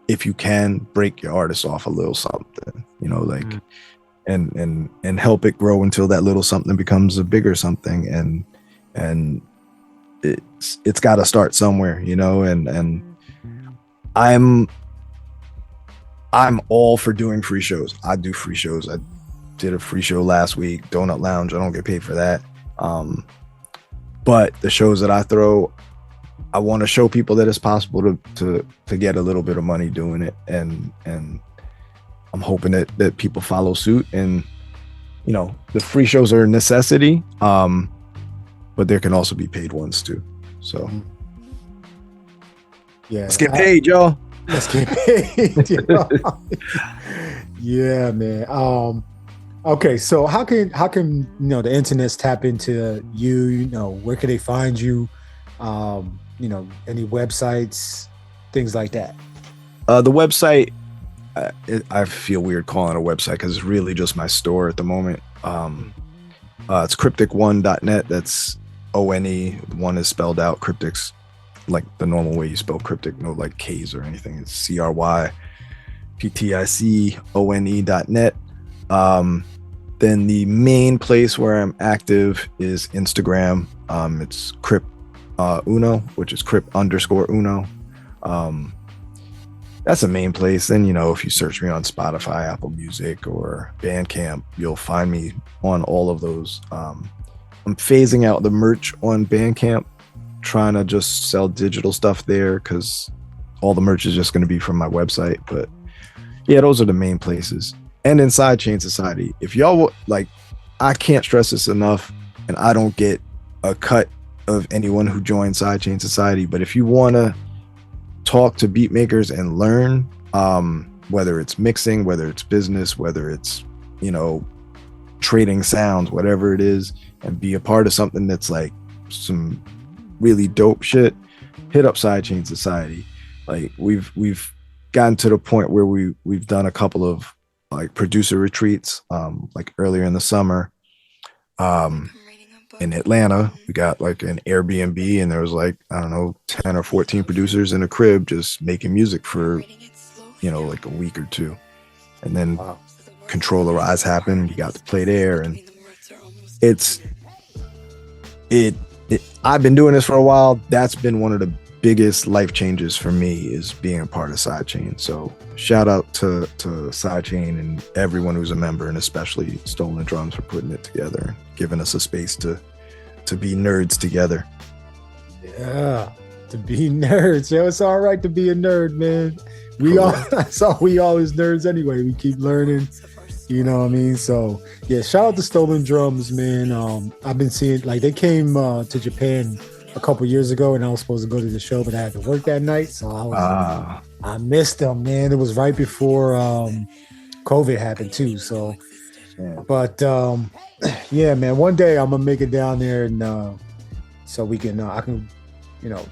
if you can, break your artist off a little something, you know, like, and help it grow until that little something becomes a bigger something. And it's got to start somewhere, you know, and I'm all for doing free shows. I do free shows. I did a free show last week, Donut Lounge. I don't get paid for that. But the shows that I throw, I want to show people that it's possible to get a little bit of money doing it. And I'm hoping that people follow suit. And, you know, the free shows are a necessity, but there can also be paid ones too. So yeah, let's get paid, y'all. Let's get paid. Yeah, man. Okay, so how can you know the internet's tap into you? You know, where can they find you? You know, any websites, things like that. The website, I feel weird calling it a website because it's really just my store at the moment. It's crypticone.net. That's ONE. One is spelled out. Cryptics, like the normal way you spell cryptic, no like K's or anything. It's CRYPTICONE.net. Then the main place where I'm active is Instagram. It's Uno, which is Crip_Uno. That's the main place. Then, you know, if you search me on Spotify, Apple Music, or Bandcamp, you'll find me on all of those. I'm phasing out the merch on Bandcamp, trying to just sell digital stuff there because all the merch is just going to be from my website. But yeah, those are the main places. And in Sidechain Society, if y'all like, I can't stress this enough, and I don't get a cut of anyone who joins Sidechain Society, but if you want to talk to beat makers and learn, whether it's mixing, whether it's business, whether it's, you know, trading sounds, whatever it is, and be a part of something that's like some really dope shit, hit up Sidechain Society. Like we've gotten to the point where we've done a couple of like producer retreats, like earlier in the summer. In Atlanta, we got like an Airbnb, and there was like, I don't know, 10 or 14 producers in a crib just making music for, you know, like a week or two. And then Controller Rise happened. We got to play there, and I've been doing this for a while. That's been one of the biggest life changes for me is being a part of Sidechain. So shout out to Sidechain and everyone who's a member, and especially Stolen Drums for putting it together and giving us a space to be nerds together. Yeah, to be nerds. Yo, it's all right to be a nerd, man. We all as nerds anyway. We keep learning. You know what I mean? So yeah, shout out to Stolen Drums, man. I've been seeing, like, they came to Japan a couple years ago, and I was supposed to go to the show, but I had to work that night, so I missed them, man. It was right before COVID happened too. So, but yeah, man. One day I'm gonna make it down there, and so we can I can,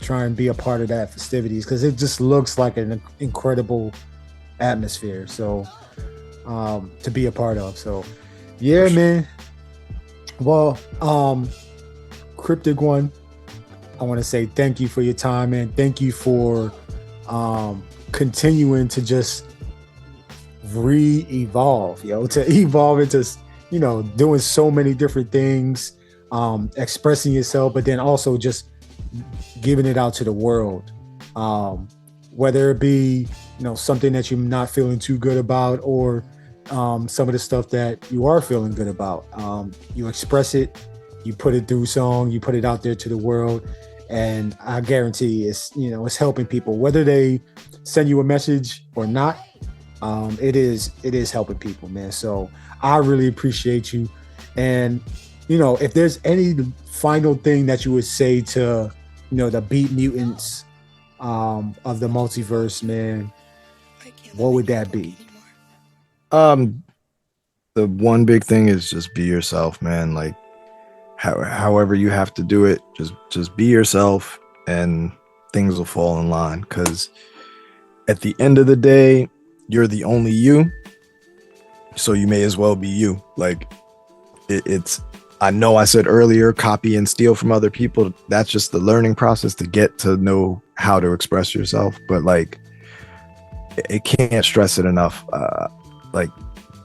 try and be a part of that festivities, because it just looks like an incredible atmosphere. So to be a part of. So yeah, man. Well, Cryptic One, I want to say thank you for your time, and thank you for continuing to just re-evolve, to evolve into, doing so many different things, expressing yourself, but then also just giving it out to the world. Whether it be, something that you're not feeling too good about, or some of the stuff that you are feeling good about. You express it, you put it through song, you put it out there to the world, and I guarantee it's helping people, whether they send you a message or not. It is helping people, man. So I really appreciate you. And if there's any final thing that you would say to the beat mutants of the multiverse, man, what would that be? The one big thing is just be yourself, man. Like, however you have to do it, just be yourself, and things will fall in line. Because at the end of the day, you're the only you, so you may as well be you. Like, it's I know I said earlier, copy and steal from other people. That's just the learning process to get to know how to express yourself. But like, it can't stress it enough. Like,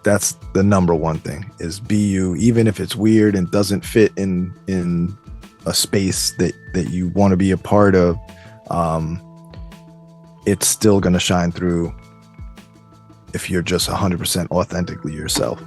that's the number one thing, is be you, even if it's weird and doesn't fit in a space that you want to be a part of. It's still going to shine through if you're just 100% authentically yourself.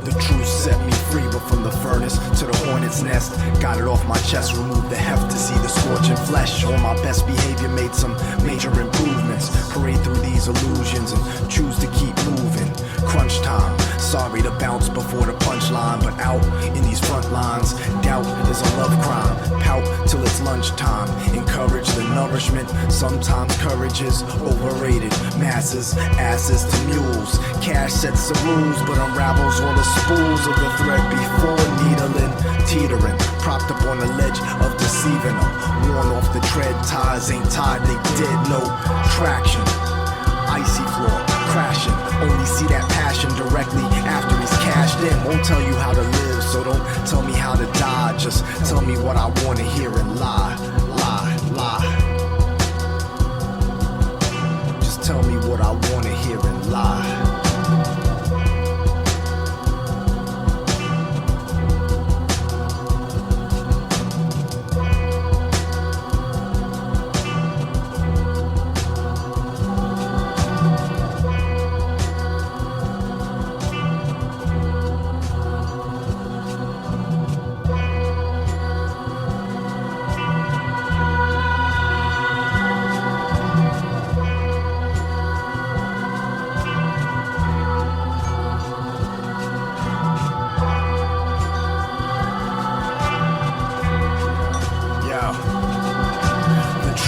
The truth set me free, but from the furnace to the hornet's nest, got it off my chest, removed the heft to see the scorching flesh. On my best behavior, made some major improvements, parade through these illusions and choose to keep moving. crunch time. Sorry to bounce before the punchline, but out in these front lines, doubt is a love crime. Pout till it's lunchtime. Encourage the nourishment. Sometimes courage is overrated. Masses, asses to mules. Cash sets the rules, but unravels all the spools of the thread before needling, teetering, propped up on the ledge of deceiving them. Worn off the tread, ties ain't tied, they dead, no traction. Icy floor, crashing. Only see that passion directly after he's cashed in. Won't tell you how to live, so don't tell me how to die. Just tell me what I wanna hear and lie, lie, lie. Just tell me what I wanna hear and lie.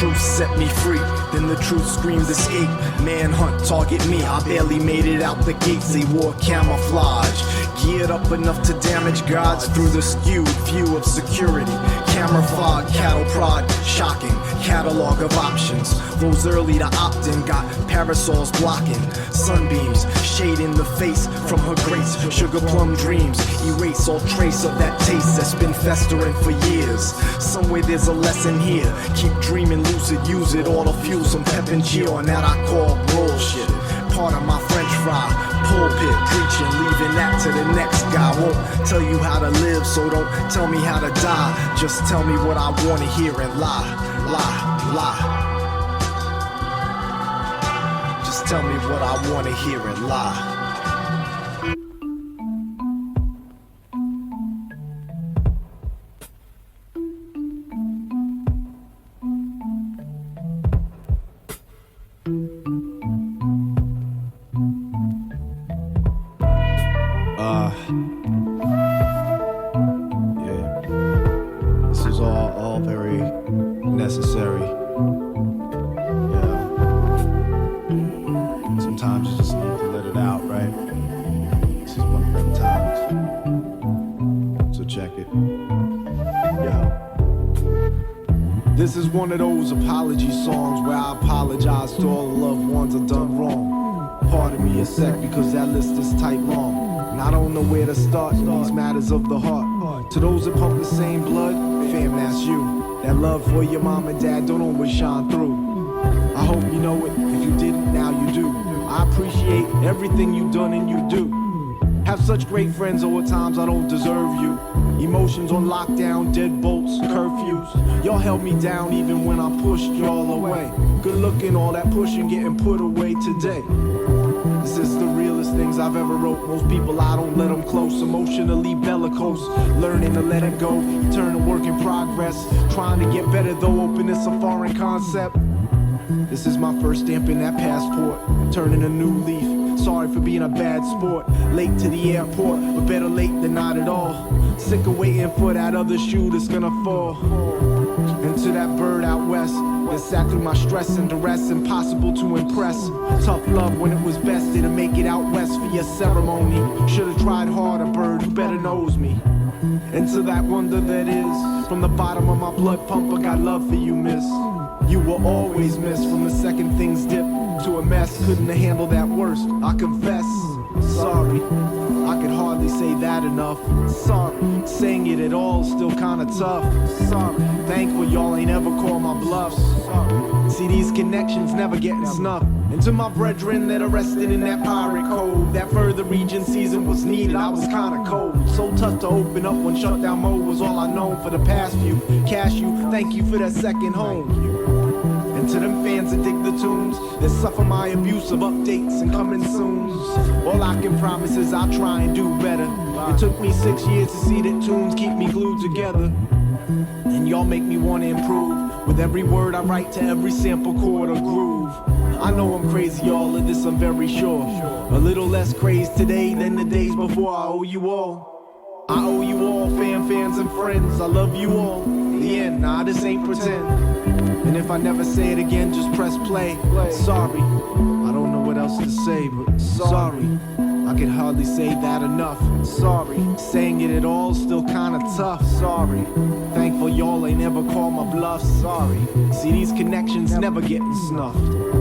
Truth set me free, then the truth screamed escape. Manhunt, target me, I barely made it out the gates. They wore camouflage, geared up enough to damage gods through the skewed view of security. Camera fog, cattle prod, shocking catalog of options. Those early to opt in got parasols blocking sunbeams, shading the face from her grace. Sugar plum dreams erase all trace of that taste that's been festering for years. Somewhere there's a lesson here. Keep dreaming lucid, use it all to fuel some pep and cheer on that I call bullshit. Part of my French fry pulpit preaching, leaving that to the next guy. Won't tell you how to live, so don't tell me how to die. Just tell me what I wanna hear and lie, lie, lie. Just tell me what I wanna hear and lie. This is all very necessary. Yeah. Sometimes you just need to let it out, right? This is one of them times. So check it. Yeah. This is one of those apology songs where I apologize to all the loved ones I've done wrong. Pardon me a sec because that list is tight long. And I don't know where to start in these matters of the heart. To those that pump the same blood, fam, that's you. That love for your mom and dad don't always shine through. I hope you know it. If you didn't, now you do. I appreciate everything you've done and you do. Have such great friends, though at times I don't deserve you. Emotions on lockdown, deadbolts, curfews. Y'all held me down even when I pushed y'all away. Good looking, all that pushing getting put away today. This is the realest things I've ever wrote. Most people I don't let them close. Emotionally bellicose, learning to let it go. Turn to work in progress. Trying to get better though, openness a foreign concept. This is my first stamp in that passport. Turning a new leaf. Sorry for being a bad sport. Late to the airport, but better late than not at all. Sick of waiting for that other shoe that's gonna fall. And to that bird out west that sat through my stress and duress, impossible to impress. Tough love when it was best, didn't make it out west for your ceremony. Should've tried harder, bird, who better knows me. And to that wonder that is, from the bottom of my blood pump, I got love for you, miss. You will always miss from the second things dip to a mess. Couldn't have handled that worst, I confess. Sorry, I could hardly say that enough. Sorry, saying it at all is still kinda tough. Sorry, thankful y'all ain't ever called my bluffs. See, these connections never getting snuffed. And to my brethren that are resting in that pirate cove, that further region season was needed, I was kinda cold. So tough to open up when shutdown mode was all I known for the past few. Cash you, thank you for that second home. And to them fans that dig the tunes, that suffer my abuse of updates and coming soons. All I can promise is I'll try and do better. It took me 6 years to see that tunes keep me glued together. And y'all make me want to improve with every word I write to every sample chord or groove. I know I'm crazy, all of this I'm very sure. A little less crazy today than the days before. I owe you all. I owe you all, fans and friends. I love you all. The end, nah, this ain't pretend. And if I never say it again, just press play. Sorry, I don't know what else to say, but sorry. I can hardly say that enough. Sorry, saying it at all still kinda tough. Sorry, thankful y'all ain't never called my bluff. Sorry, see these connections never getting snuffed.